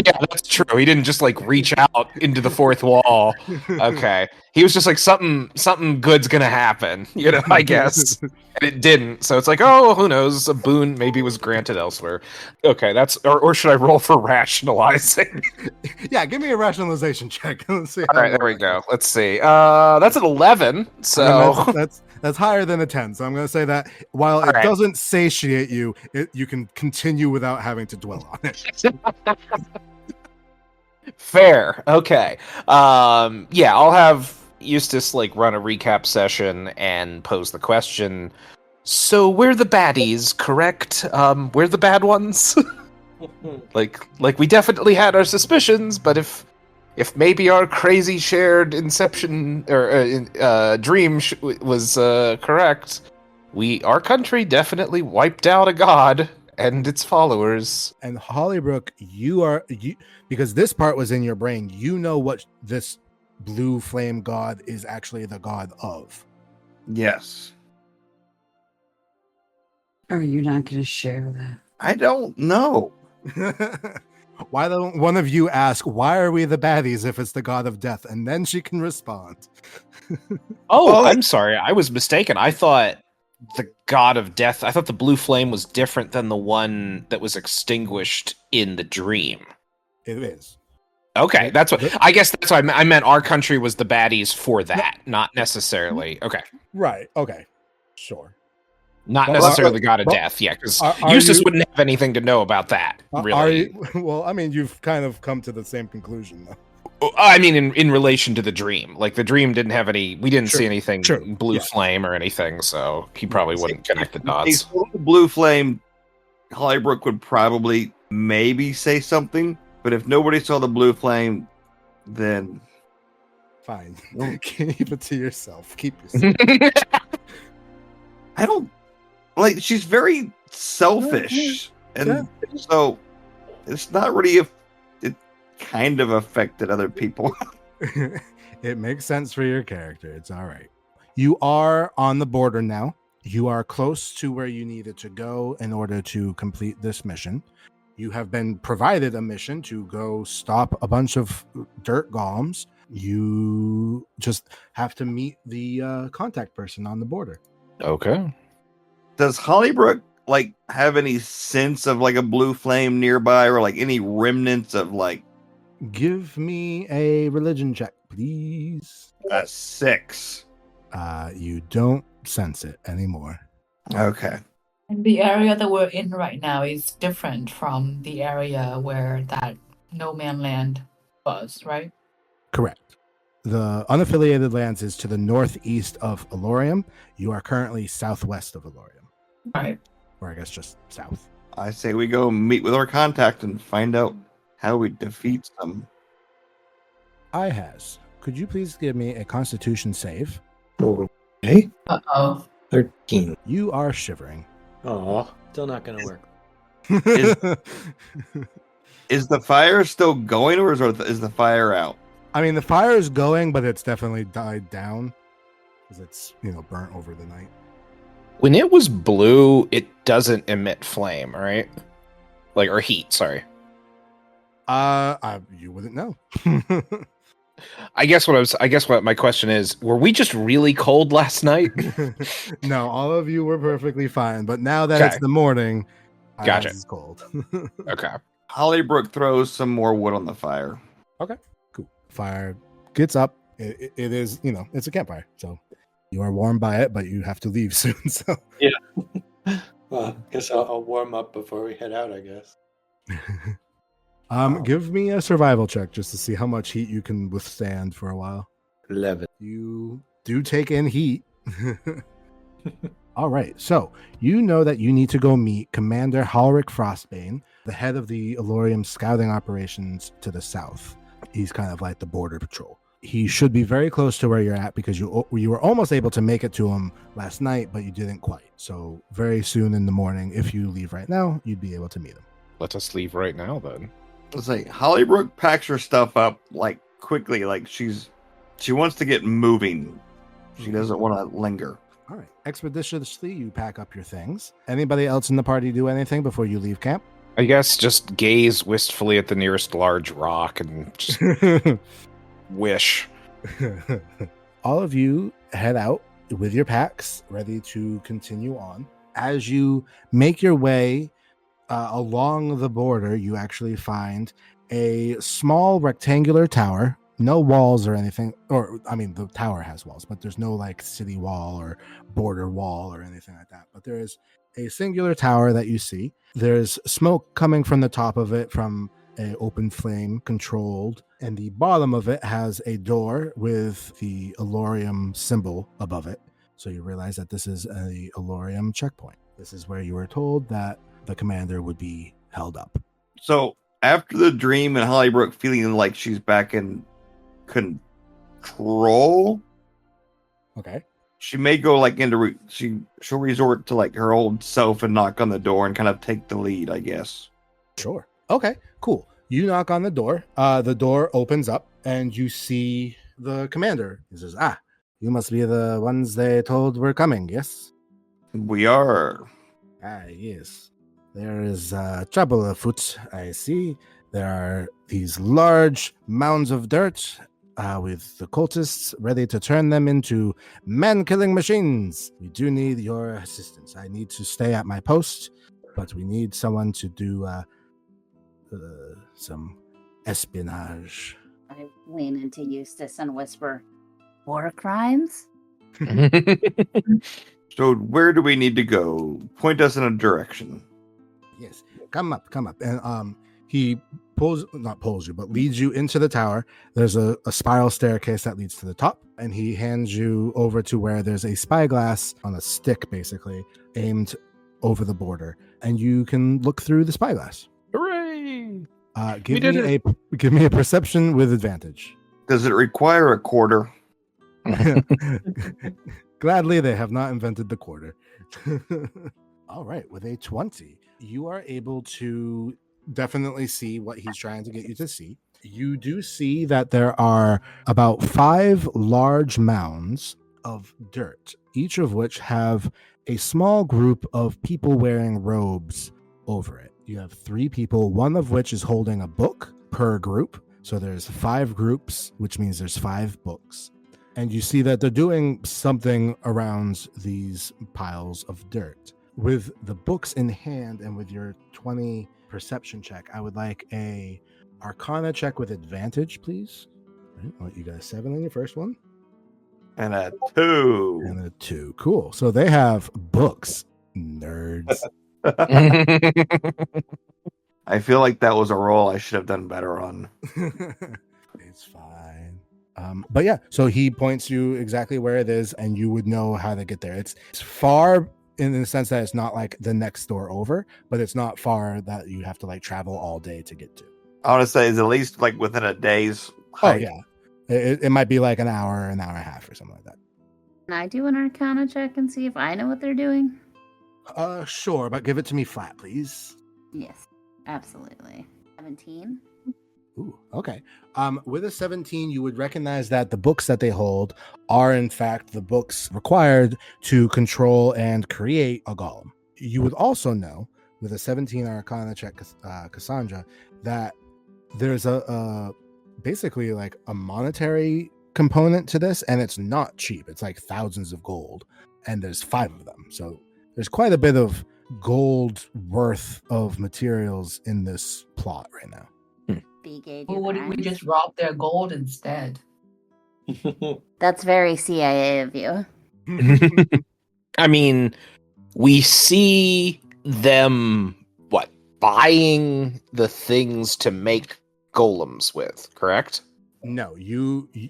Yeah, that's true. He didn't just like reach out into the fourth wall. Okay, he was just like something good's gonna happen, I guess, and it didn't. So it's like, oh, who knows? A boon maybe was granted elsewhere. Okay, that's or should I roll for rationalizing? Yeah, give me a rationalization check. Let's see. All right, there we go. Let's see. That's an 11. So that's higher than a 10. So I'm going to say that while it doesn't satiate you, you can continue without having to dwell on it. Fair. Okay. Yeah, I'll have Eustace run a recap session and pose the question. So we're the baddies, correct? We're the bad ones. like we definitely had our suspicions, but if maybe our crazy shared inception or dream was correct, our country definitely wiped out a god and its followers. And Holly-Brooke, because this part was in your brain, you know what this blue flame god is actually the god of. Yes. Are you not going to share that? I don't know. Why don't one of you ask, why are we the baddies if it's the god of death? And then she can respond. Oh, I'm sorry. I was mistaken. I thought the god of death, I thought the blue flame was different than the one that was extinguished in the dream. It is. Okay, that's what I guess that's what I meant. Our country was the baddies for that, not necessarily. Okay. Right. Okay. Sure. Not necessarily the god of death, yeah, because Eustace wouldn't have anything to know about that, really. Well, I mean, you've kind of come to the same conclusion, though. I mean, in relation to the dream. The dream didn't have any... We didn't see anything blue flame or anything, so he probably wouldn't connect the dots. The blue flame, Holly-Brooke would probably maybe say something, but if nobody saw the blue flame, then... Fine. Keep it to yourself. Keep yourself. I don't... she's very selfish, and so it's not really it kind of affected other people. It makes sense for your character. It's all right. You are on the border now. You are close to where you needed to go in order to complete this mission. You have been provided a mission to go stop a bunch of dirt golems. You just have to meet the contact person on the border. Okay. Does Holly-Brooke have any sense of a blue flame nearby, or any remnants of Give me a religion check, please. A 6. You don't sense it anymore. Okay. And the area that we're in right now is different from the area where that no man land was, right? Correct. The unaffiliated lands is to the northeast of Elyrion. You are currently southwest of Elyrion. Right. Or I guess just south. I say we go meet with our contact and find out how we defeat them. Ihaz, could you please give me a constitution save? Okay. Uh-oh. 13. You are shivering. Oh, still not going to work. Is the fire still going, or is the fire out? I mean, the fire is going, but it's definitely died down because it's, burnt over the night. When it was blue, it doesn't emit flame, right? Or heat, sorry. You wouldn't know. I guess what my question is, were we just really cold last night? No, all of you were perfectly fine, but now that it's the morning, gotcha. It's cold. Okay. Holly-Brooke throws some more wood on the fire. Okay, cool. Fire gets up. It is, it's a campfire, so you are warmed by it, but you have to leave soon. So yeah. Well, I guess I'll warm up before we head out, I guess. Give me a survival check just to see how much heat you can withstand for a while. 11. You do take in heat. All right, so you know that you need to go meet Commander Holric Frostbane, the head of the Elyrium scouting operations to the south. He's kind of like the border patrol. He should be very close to where you're at because you were almost able to make it to him last night, but you didn't quite. So very soon in the morning, if you leave right now, you'd be able to meet him. Let us leave right now, then. Let's say Holly-Brooke packs her stuff up quickly, she's She wants to get moving. She doesn't want to linger. All right. Expeditiously, you pack up your things. Anybody else in the party do anything before you leave camp? I guess just gaze wistfully at the nearest large rock and just wish. All of you head out with your packs, ready to continue on. As you make your way along the border, you actually find a small rectangular tower. No walls or anything, or I mean, the tower has walls, but there's no like city wall or border wall or anything like that. But there is a singular tower that you see. There's smoke coming from the top of it from an open flame controlled, and the bottom of it has a door with the Elyrium symbol above it. So you realize that this is a Elyrium checkpoint. This is where you were told that the commander would be held up. So after the dream and Holly-Brooke feeling like she's back in control, Okay. she may go like into she'll resort to like her old self and knock on the door and kind of take the lead, I guess. Sure. Okay, cool. You knock on the door. The door opens up and you see the commander. He says, you must be the ones they told were coming, yes? We are. Yes. There is trouble afoot, I see. There are these large mounds of dirt with the cultists ready to turn them into man-killing machines. We do need your assistance. I need to stay at my post, but we need someone to do some espionage. I lean into Eustace and whisper, war crimes? So where do we need to go? Point us in a direction. Yes, come up. And he leads you into the tower. There's a spiral staircase that leads to the top, and he hands you over to where there's a spyglass on a stick, basically, aimed over the border. And you can look through the spyglass. Hooray! Give me a perception with advantage. Does it require a quarter? Gladly, they have not invented the quarter. All right, with a 20, you are able to definitely see what he's trying to get you to see. You do see that there are about 5 large mounds of dirt, each of which have a small group of people wearing robes over it. You have 3 people, one of which is holding a book per group. So there's 5 groups, which means there's 5 books. And you see that they're doing something around these piles of dirt. With the books in hand and with your 20 perception check, I would like a Arcana check with advantage, please. All right, well, you got a 7 on your first one. And a 2. And a 2. Cool. So they have books, nerds. I feel like that was a roll I should have done better on. It's fine. But yeah, so he points you exactly where it is, and you would know how to get there. It's far in the sense that it's not like the next door over, but it's not far that you have to like travel all day to get to. I want to say is at least like within a day's hike. Oh yeah, it might be like an hour and a half or something like that. Can I do an Arcana check and see if I know what they're doing? Sure, but give it to me flat, please. Yes, absolutely. 17. Ooh, okay. With a 17, you would recognize that the books that they hold are, in fact, the books required to control and create a golem. You would also know, with a 17 Arcana check, Cassandra, that there's a basically like a monetary component to this, and it's not cheap. It's like thousands of gold, and there's 5 of them. So there's quite a bit of gold worth of materials in this plot right now. Or would we just rob their gold instead? That's very CIA of you. I mean, we see them, buying the things to make golems with, correct? No,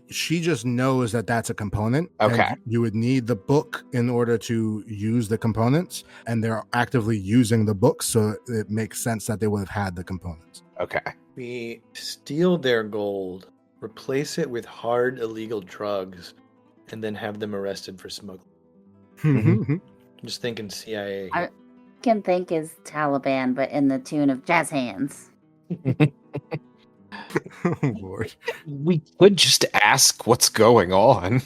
she just knows that that's a component. Okay. And you would need the book in order to use the components, and they're actively using the books, so it makes sense that they would have had the components. Okay. We steal their gold, replace it with hard illegal drugs, and then have them arrested for smuggling. I'm just thinking CIA. I can think is Taliban, but in the tune of jazz hands. Oh, Lord. We could just ask what's going on.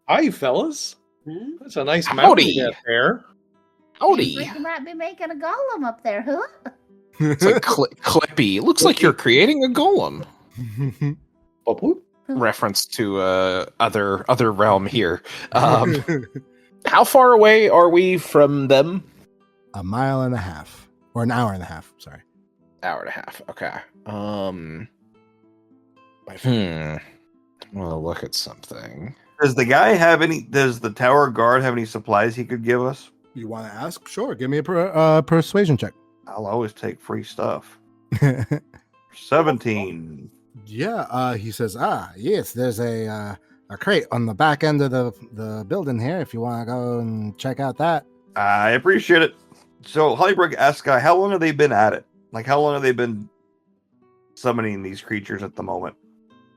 Hi, fellas. Hmm? That's a nice Howdy. mountain you got there. Howdy. Seems like you might be making a golem up there, huh? It's like Clippy. It looks like you're creating a golem. Boop, boop. Reference to other realm here. How far away are we from them? A mile and a half, or an hour and a half. Sorry. Hour and a half. Okay. By foot. I'm gonna look at something. Does the guy have any? Does the tower guard have any supplies he could give us? You want to ask? Sure. Give me a persuasion check. I'll always take free stuff. 17. Yeah. He says, yes, there's a crate on the back end of the building here. If you want to go and check out that. I appreciate it. So Holly-Brooke asks, how long have they been at it? Like, how long have they been summoning these creatures at the moment?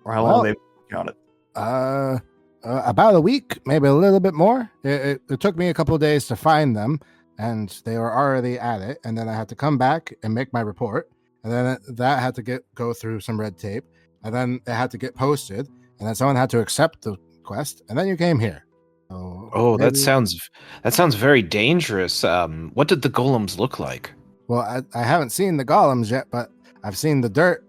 Or how long have they been working on it? About a week, maybe a little bit more. It took me a couple of days to find them, and they were already at it. And then I had to come back and make my report, and then that had to go through some red tape, and then it had to get posted, and then someone had to accept the quest, and then you came here. So Oh, maybe- that sounds very dangerous. What did the golems look like? Well. I haven't seen the golems yet, but I've seen the dirt.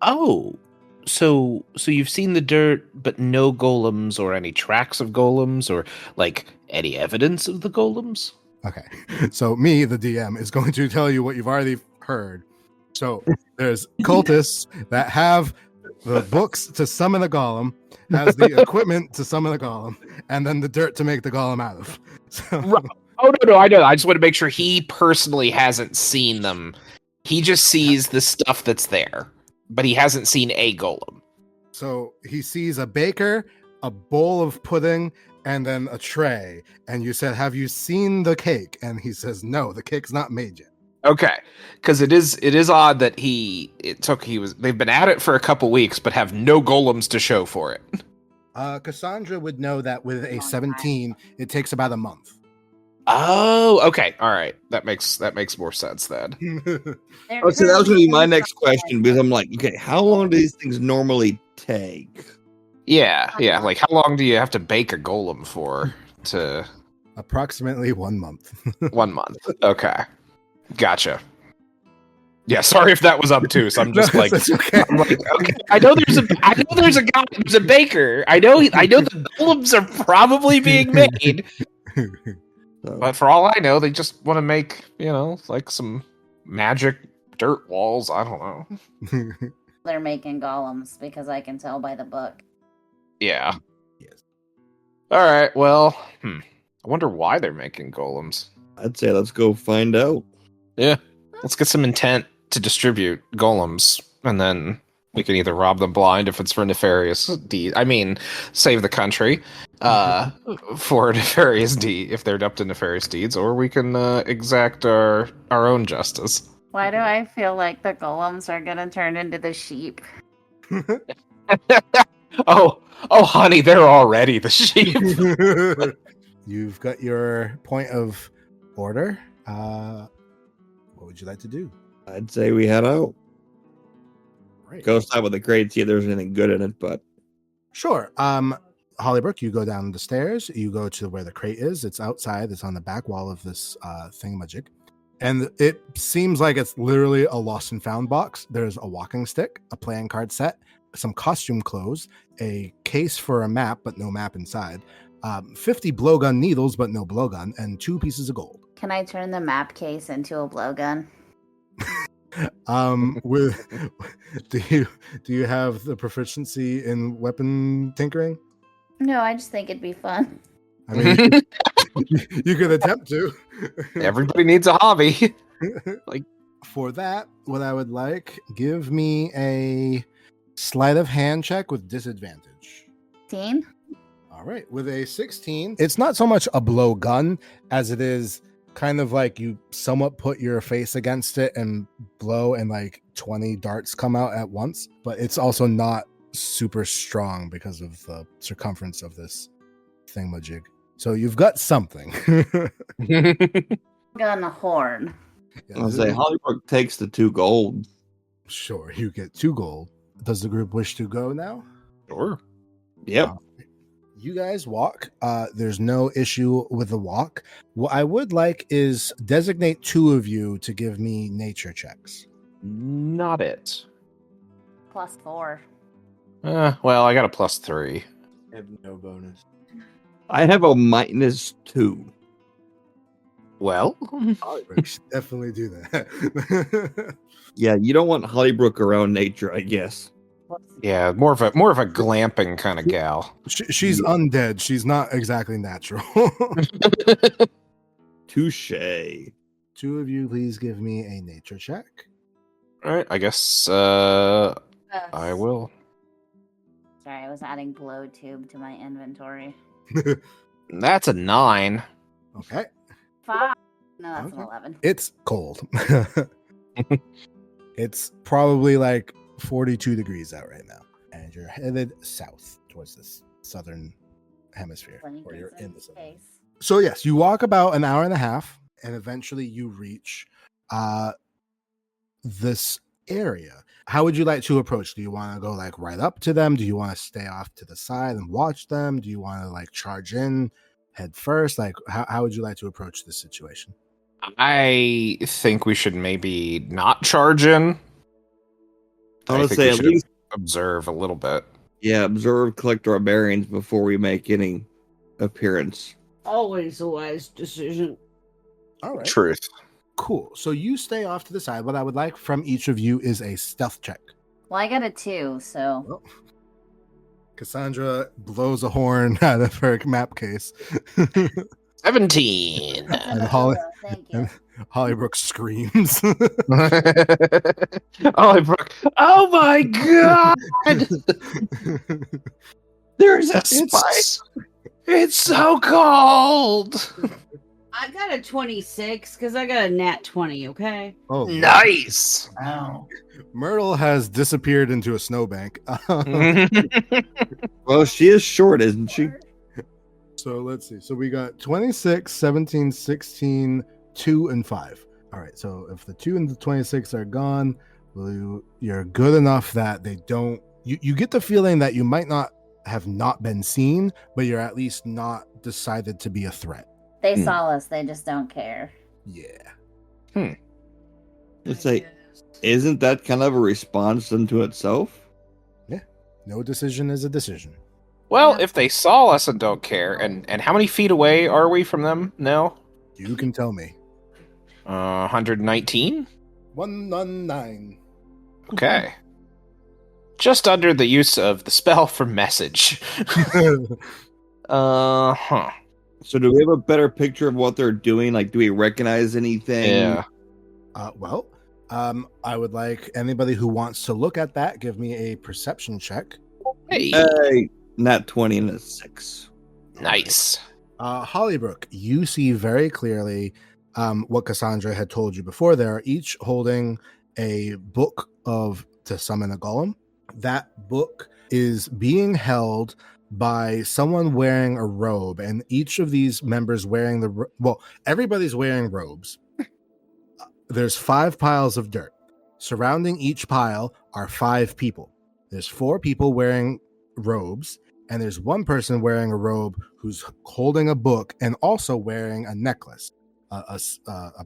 Oh, so you've seen the dirt, but no golems or any tracks of golems or like any evidence of the golems? Okay, so me, the DM, is going to tell you what you've already heard. So there's cultists that have the books to summon the golem, has the equipment to summon the golem, and then the dirt to make the golem out of. So, Right. Oh no, I know. I just want to make sure he personally hasn't seen them. He just sees the stuff that's there, but he hasn't seen a golem. so he sees a baker, a bowl of pudding, and then a tray. And you said, "Have you seen the cake?" And he says, "No, the cake's not made yet." Okay, because it is odd that they've been at it for a couple weeks, but have no golems to show for it. Cassandra would know that with a 17, it takes about a month. Oh, okay, all right, that makes more sense then. Oh, so that was going to be my next question because I'm like, okay, how long do these things normally take? Yeah, like how long do you have to bake a golem for? To Approximately 1 month. 1 month. Okay, gotcha. Yeah, sorry if that was obtuse. I'm just No, like, that's okay. I'm like, okay. I know there's a guy who's a baker. I know the golems are probably being made. But for all I know, they just want to make, like some magic dirt walls. I don't know. They're making golems because I can tell by the book. Yeah. Yes. All right. Well, I wonder why they're making golems. I'd say let's go find out. Yeah. Let's get some intent to distribute golems, and then we can either rob them blind if it's for nefarious deed. I mean, save the country for a nefarious deed if they're up to nefarious deeds, or we can exact our own justice. Why do I feel like the golems are gonna turn into the sheep? Oh, honey, they're already the sheep. You've got your point of order. What would you like to do? I'd say we head out. Right. Go start with the crate, see if there's anything good in it, but Sure. Holly-Brooke, you go down the stairs. You go to where the crate is. It's outside. It's on the back wall of this thingamajig. And it seems like it's literally a lost and found box. There's a walking stick, a playing card set, some costume clothes, a case for a map, but no map inside, 50 blowgun needles, but no blowgun, and 2 pieces of gold. Can I turn the map case into a blowgun? With do you have the proficiency in weapon tinkering? No, I just think it'd be fun. I mean, you could attempt to. Everybody needs a hobby. For that, what I would like, give me a sleight of hand check with disadvantage. 16? All right, with a 16, it's not so much a blow gun as it is kind of like you somewhat put your face against it and blow, and like 20 darts come out at once, but it's also not super strong because of the circumference of this thingamajig. So you've got something. Gun a horn. Yeah, I'll say Holly-Brooke takes the 2 gold. Sure, you get 2 gold. does the group wish to go now? Sure. Yep. You guys walk. There's no issue with the walk. What I would like is designate 2 of you to give me nature checks. Not it. +4. Well, I got a +3. I have no bonus. I have a -2. Well, We should definitely do that. Yeah, you don't want Holly-Brooke around nature, I guess. yeah, more of a glamping kind of gal. She's undead. She's not exactly natural. Touche. 2 of you, please give me a nature check. All right, I guess I will. Sorry, I was adding blow tube to my inventory. That's a 9. Okay. 5. No, that's Okay. an 11. It's cold. It's probably like 42 degrees out right now. And you're headed south towards this southern hemisphere. Or you're in the southern. So yes, you walk about an hour and a half, and eventually you reach this area. How would you like to approach? Do you want to go like right up to them? Do you want to stay off to the side and watch them? Do you want to like charge in head first? Like how would you like to approach this situation? I think we should maybe not charge in. I want to think say we at should least, observe a little bit. yeah, observe, collect our bearings before we make any appearance. Always a wise decision. All right. Truth. Cool. So you stay off to the side. What I would like from each of you is a stealth check. Well, I got a 2, so. Well, Cassandra blows a horn out of her map case. 17. And Holly, Thank you. Holly-Brooke screams. Holly-Brooke. Oh my god! There's a spice. It's so cold. I got a 26 because I got a nat 20, okay? Oh, Nice. Wow. Myrtle has disappeared into a snowbank. Well, she is short, isn't she? So let's see. So we got 26, 17, 16, 2, and 5. All right. So if the 2 and the 26 are gone, you're good enough that they don't. You get the feeling that you might not have not been seen, but you're at least not decided to be a threat. They saw us, they just don't care. Yeah. Let's say, isn't that kind of a response unto itself? No decision is a decision. Well, if they saw us and don't care, and how many feet away are we from them now? You can tell me. 119? 119. Okay. Just under the use of the spell for message. Huh. So do we have a better picture of what they're doing? Like, do we recognize anything? Yeah. Well, I would like anybody who wants to look at that, give me a perception check. Hey. Hey, not 20 and a 6. Nice. Holly-Brooke, you see very clearly what Cassandra had told you before. They are each holding a book to summon a golem. That book is being held by someone wearing a robe, and each of these members wearing everybody's wearing robes. There's 5 piles of dirt. Surrounding each pile are 5 people. There's 4 people wearing robes, and there's 1 person wearing a robe who's holding a book and also wearing a necklace, a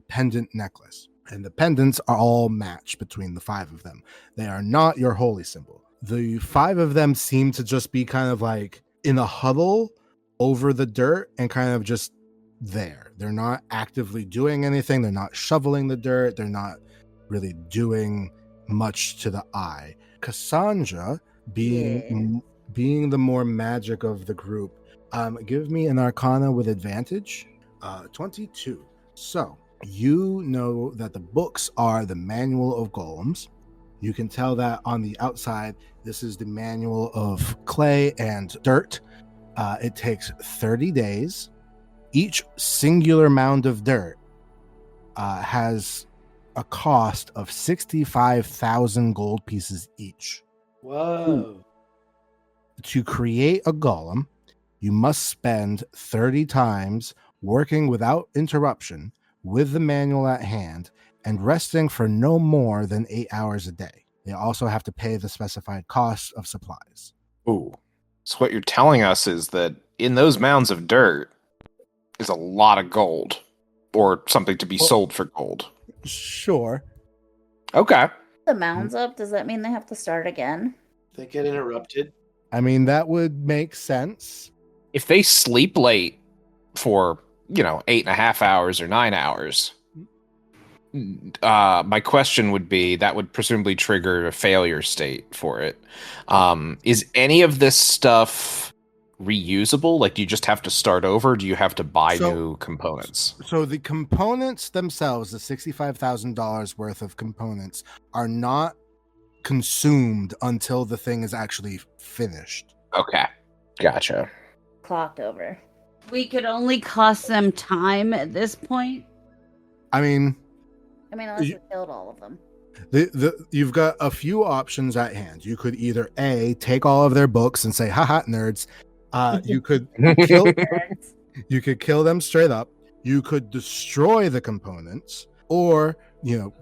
pendant necklace. And the pendants are all matched between the 5 of them. They are not your holy symbol. The 5 of them seem to just be kind of like in a huddle over the dirt and kind of just there. They're not actively doing anything. They're not shoveling the dirt. They're not really doing much to the eye. Cassandra, being the more magic of the group, give me an arcana with advantage. 22. So you know that the books are the manual of golems. You can tell that on the outside, this is the manual of clay and dirt. It takes 30 days. Each singular mound of dirt has a cost of 65,000 gold pieces each. Whoa. To create a golem, you must spend 30 times working without interruption with the manual at hand and resting for no more than 8 hours a day. They also have to pay the specified cost of supplies. Ooh. So what you're telling us is that in those mounds of dirt is a lot of gold, or something to be sold for gold. Sure. Okay. The mound's up. Does that mean they have to start again? They get interrupted. I mean, that would make sense. If they sleep late for, 8.5 hours or 9 hours, my question would be, that would presumably trigger a failure state for it. Is any of this stuff reusable? Like, do you just have to start over? Do you have to buy new components? So the components themselves, the $65,000 worth of components, are not consumed until the thing is actually finished. Okay. Gotcha. Clocked over. We could only cost them time at this point. I mean, unless we killed all of them. You've got a few options at hand. You could either A, take all of their books and say, haha, nerds. You could kill them straight up. You could destroy the components, or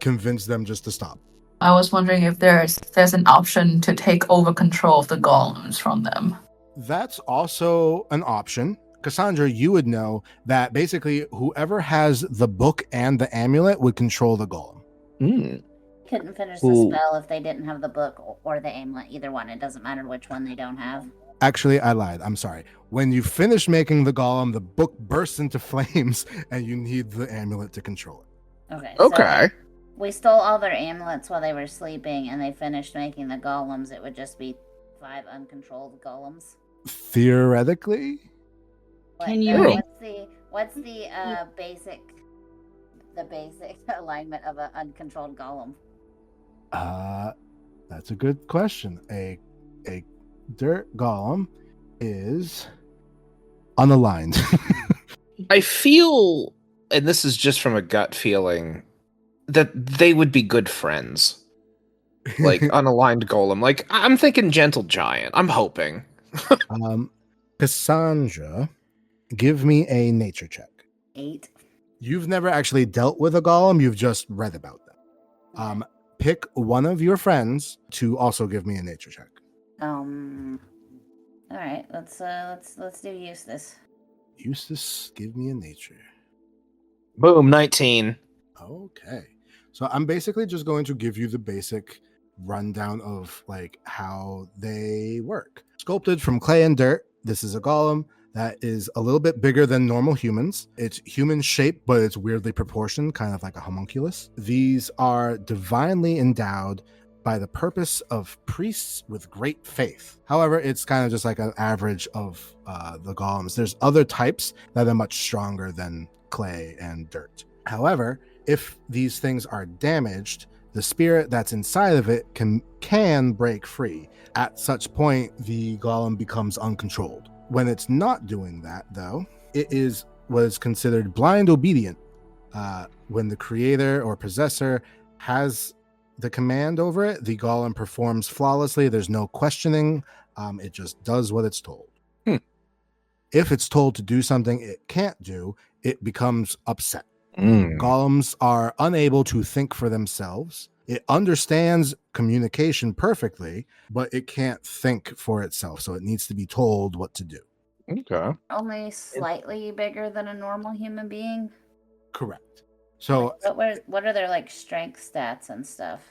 convince them just to stop. I was wondering if there's an option to take over control of the golems from them. That's also an option. Cassandra, you would know that basically whoever has the book and the amulet would control the golem. Couldn't finish the spell if they didn't have the book or the amulet. Either one. It doesn't matter which one they don't have. Actually, I lied. I'm sorry. When you finish making the golem, the book bursts into flames and you need the amulet to control it. Okay. So we stole all their amulets while they were sleeping and they finished making the golems. It would just be 5 uncontrolled golems. Theoretically? Can you? What's the basic alignment of an uncontrolled golem? That's a good question. A dirt golem is unaligned. I feel, and this is just from a gut feeling, that they would be good friends. Like unaligned golem. Like, I'm thinking gentle giant. I'm hoping. Cassandra, give me a nature check. 8. You've never actually dealt with a golem, you've just read about them. Pick one of your friends to also give me a nature check. All right, let's do Eustace. Eustace, give me a nature. Boom, 19. Okay. So I'm basically just going to give you the basic rundown of like how they work. Sculpted from clay and dirt, this is a golem that is a little bit bigger than normal humans. It's human shaped, but it's weirdly proportioned, kind of like a homunculus. These are divinely endowed by the purpose of priests with great faith. However, it's kind of just like an average of the golems. There's other types that are much stronger than clay and dirt. However, if these things are damaged, the spirit that's inside of it can break free. At such point, the golem becomes uncontrolled. When it's not doing that, though, it was considered blind obedient. When the creator or possessor has the command over it, the golem performs flawlessly. There's no questioning. It just does what it's told. If it's told to do something it can't do, it becomes upset. Golems are unable to think for themselves. It understands communication perfectly, but it can't think for itself, so it needs to be told what to do. Okay. Only slightly bigger than a normal human being. Correct. So what are their like strength stats and stuff?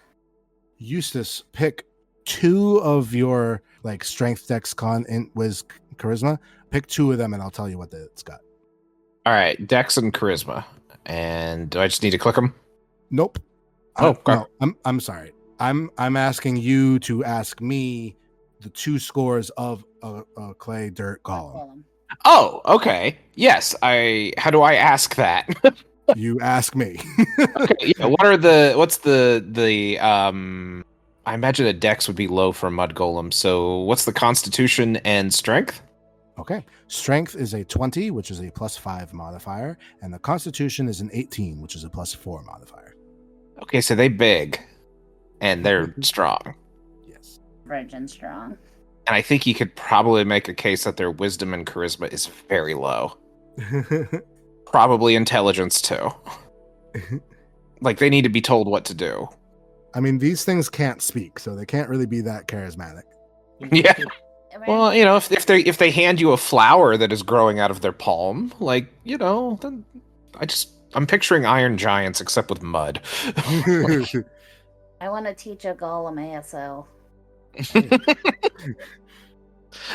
Eustace, pick 2 of your like strength, dex, con, wiz, charisma. Pick 2 of them and I'll tell you what it's got. All right, dex and charisma. And do I just need to click them? Nope. Okay. No, I'm sorry. I'm asking you to ask me the 2 scores of a clay dirt golem. Oh, okay. Yes. How do I ask that? You ask me. Okay. Yeah. What's the I imagine a dex would be low for a mud golem. So what's the constitution and strength? Okay. Strength is a 20, which is a +5 modifier, and the constitution is an 18, which is a +4 modifier. Okay, so they big and they're strong. Yes. Virgin strong. And I think you could probably make a case that their wisdom and charisma is very low. Probably intelligence too. Like they need to be told what to do. I mean, these things can't speak, so they can't really be that charismatic. Yeah. Right? Well, if they hand you a flower that is growing out of their palm, like, then I'm picturing iron giants except with mud. I want to teach a golem ASL.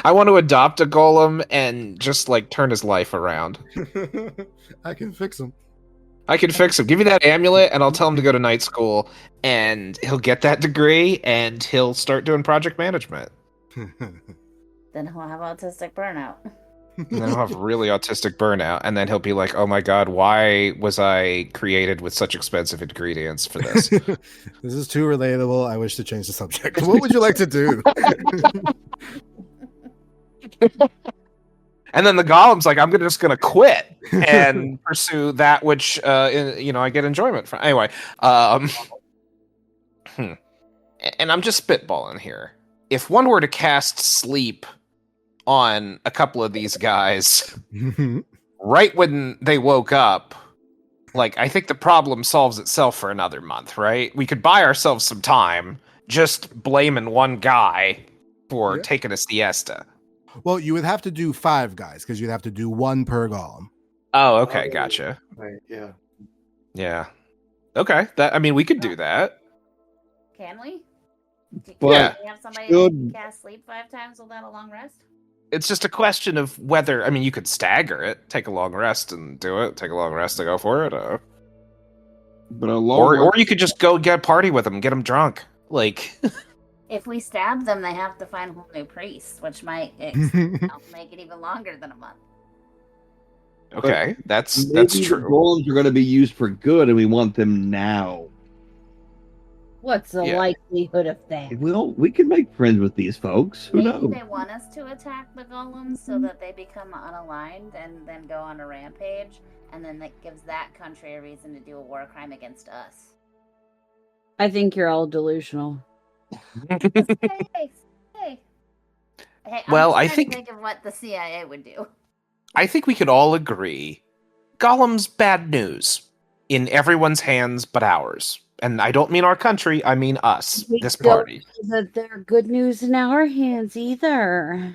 I want to adopt a golem and just like turn his life around. I can fix them. I can fix him. Give me that amulet, and I'll tell him to go to night school, and he'll get that degree, and he'll start doing project management. Then he'll have autistic burnout. And then he'll have really autistic burnout, and then he'll be like, "Oh my god, why was I created with such expensive ingredients for this?" This is too relatable. I wish to change the subject. What would you like to do? And then the golem's like, I'm just gonna quit and pursue that which I get enjoyment from. Anyway, and I'm just spitballing here. If one were to cast sleep on a couple of these guys right when they woke up, like, I think the problem solves itself for another month, right? We could buy ourselves some time just blaming one guy for taking a siesta. Well, you would have to do 5 guys because you'd have to do 1 per golem. Oh, okay, gotcha. Right, yeah. Yeah. Okay, we could do that. Can we? Can Well, we have somebody good. cast sleep 5 times without a long rest? It's just a question of whether, you could stagger it, take a long rest and do it, take a long rest to go for it. But a long Or you could just go get a party with them, get them drunk. Like, If we stab them, they have to find whole new priests, which might help make it even longer than a month. okay, that's maybe true. The golems are going to be used for good, and we want them now. What's the Yeah. likelihood of that? We can make friends with these folks. Who Maybe knows? they want us to attack the golems so that they become unaligned and then go on a rampage, and then that gives that country a reason to do a war crime against us. I think you're all delusional. Hey, Well, I'm I trying think- to think of what the CIA would do. I think we could all agree Golem's bad news in everyone's hands but ours. And I don't mean our country, I mean us, We this don't party. know that they're good news in our hands either.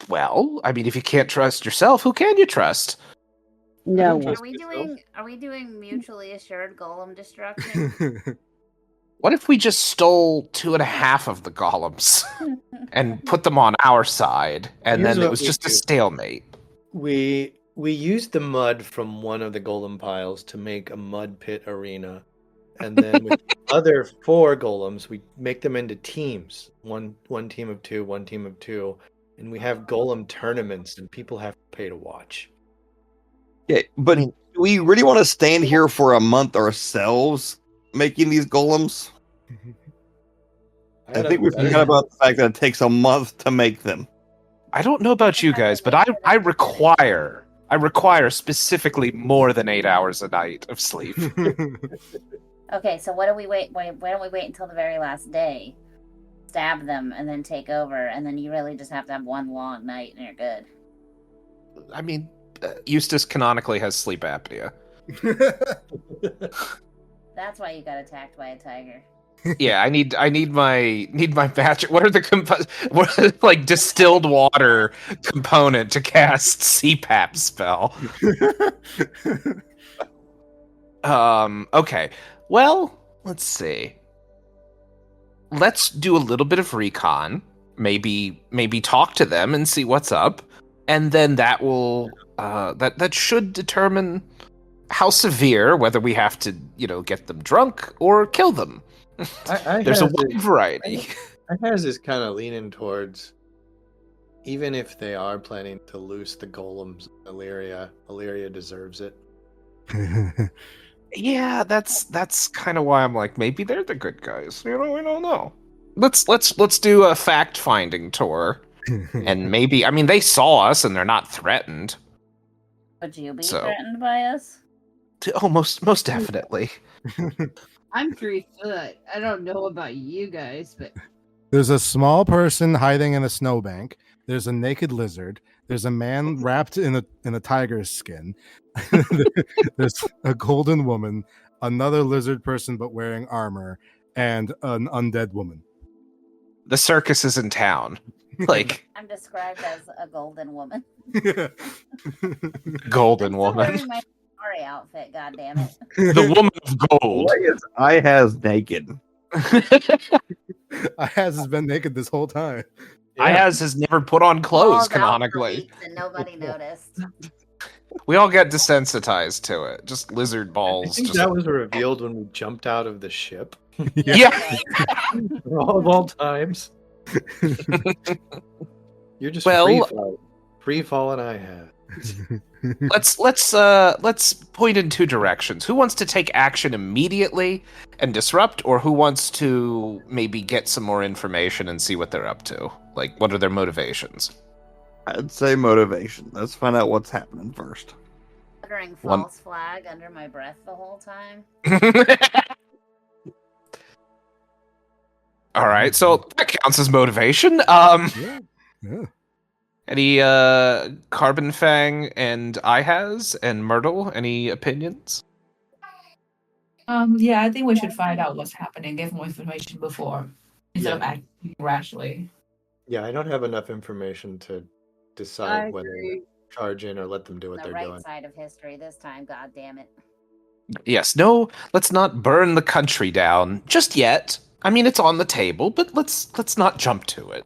Well, if you can't trust yourself, who can you trust? No Trust one. Are we doing mutually assured golem destruction? What if we just stole 2.5 of the golems and put them on our side, and Here's then it what was we just a do. stalemate? We used the mud from one of the golem piles to make a mud pit arena. And then with the other 4 golems, we make them into teams. One team of 2, one team of 2. And we have golem tournaments, and people have to pay to watch. Yeah, but do we really want to stand here for a month ourselves making these golems? I think we forgot about the fact that it takes a month to make them. I don't know about you guys, but I require specifically more than 8 hours a night of sleep. Okay, so why don't we wait until the very last day, stab them, and then take over, and then you really just have to have one long night, and you're good. Eustace canonically has sleep apnea. That's why you got attacked by a tiger. Yeah, I need my magic. What are the distilled water component to cast CPAP spell? Okay. Well, let's see. Let's do a little bit of recon. Maybe talk to them and see what's up, and then that will that should determine how severe, whether we have to get them drunk or kill them. There's a wide variety. I has is kind of leaning towards, even if they are planning to loose the golems, Elyria deserves it. Yeah, that's kind of why I'm like, maybe they're the good guys. We don't know. Let's do a fact finding tour, and maybe they saw us and they're not threatened. Would you be threatened by us? Oh, most definitely. I'm 3 foot. I don't know about you guys, but There's a small person hiding in a snowbank. There's a naked lizard. There's a man wrapped in a tiger's skin. There's a golden woman, another lizard person but wearing armor, and an undead woman. The circus is in town. Like, I'm described as a golden woman. golden I'm still woman. wearing my story outfit. God damn it! The woman of gold. Why is I has naked? has been naked this whole time. Ayaz has never put on clothes, Balls out for canonically. weeks and nobody noticed. We all get desensitized to it. Just lizard I balls. think Just... that was revealed when we jumped out of the ship. Yeah. Of all times. You're just Well- free falling. I have. Let's point in two directions. Who wants to take action immediately and disrupt, or who wants to maybe get some more information and see what they're up to? Like, what are their motivations? I'd say motivation. Let's find out what's happening first. Uttering One- false flag under my breath the whole time. All right, so that counts as motivation. Yeah. Any Carbon Fang and Ihaz and Myrtle, any opinions? Yeah, I think we should find out what's happening, get more information before instead of Yeah. acting rashly. Yeah, I don't have enough information to I decide whether agree. to charge in or let them do what The they're right doing. side of history this time. God damn it! Yes, no, let's not burn the country down just yet. I mean, it's on the table, but let's not jump to it.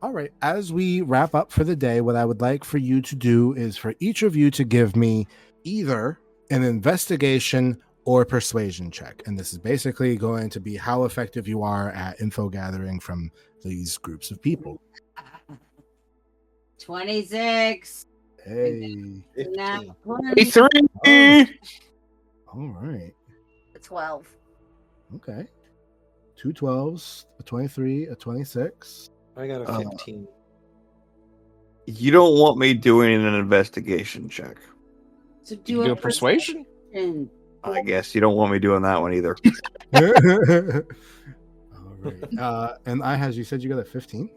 All right. As we wrap up for the day, what I would like for you to do is for each of you to give me either an investigation or persuasion check. And this is basically going to be how effective you are at info gathering from these groups of people. 26. Hey. Now 15. 3. All right. A 12. Okay. 2 12s, a 23, a 26. I got a Uh, 15. You don't want me doing an investigation check. So Do a persuasion? persuasion. I guess you don't want me doing that one either. All right. And you said you got a 15?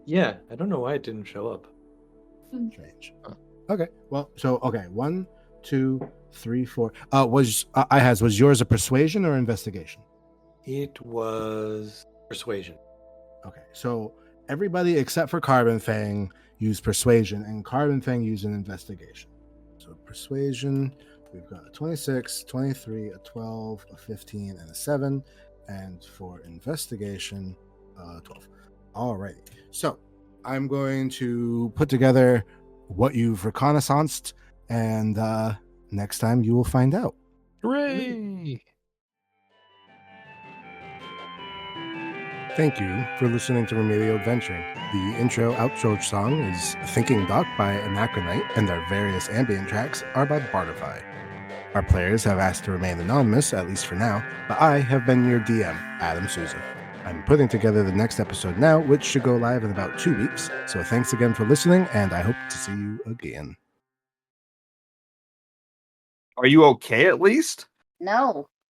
Yeah, I don't know why it didn't show up. Strange. Okay. Well, okay. 1, 2, 3, 4. Was yours a persuasion or investigation? It was persuasion. Okay. So everybody except for Carbon Fang used persuasion, and Carbon Fang used an investigation. So persuasion, we've got a 26, 23, a 12, a 15, and a 7. And for investigation, 12. Alrighty. So I'm going to put together what you've reconnaissanced, and next time you will find out. Hooray! Thank you for listening to Remedial Adventuring. The outro song is Thinking Doc by Anachronite, and their various ambient tracks are by Bardify. Our players have asked to remain anonymous, at least for now, but I have been your DM, Adam Souza. I'm putting together the next episode now, which should go live in about 2 weeks, so thanks again for listening, and I hope to see you again. Are you okay at least? No.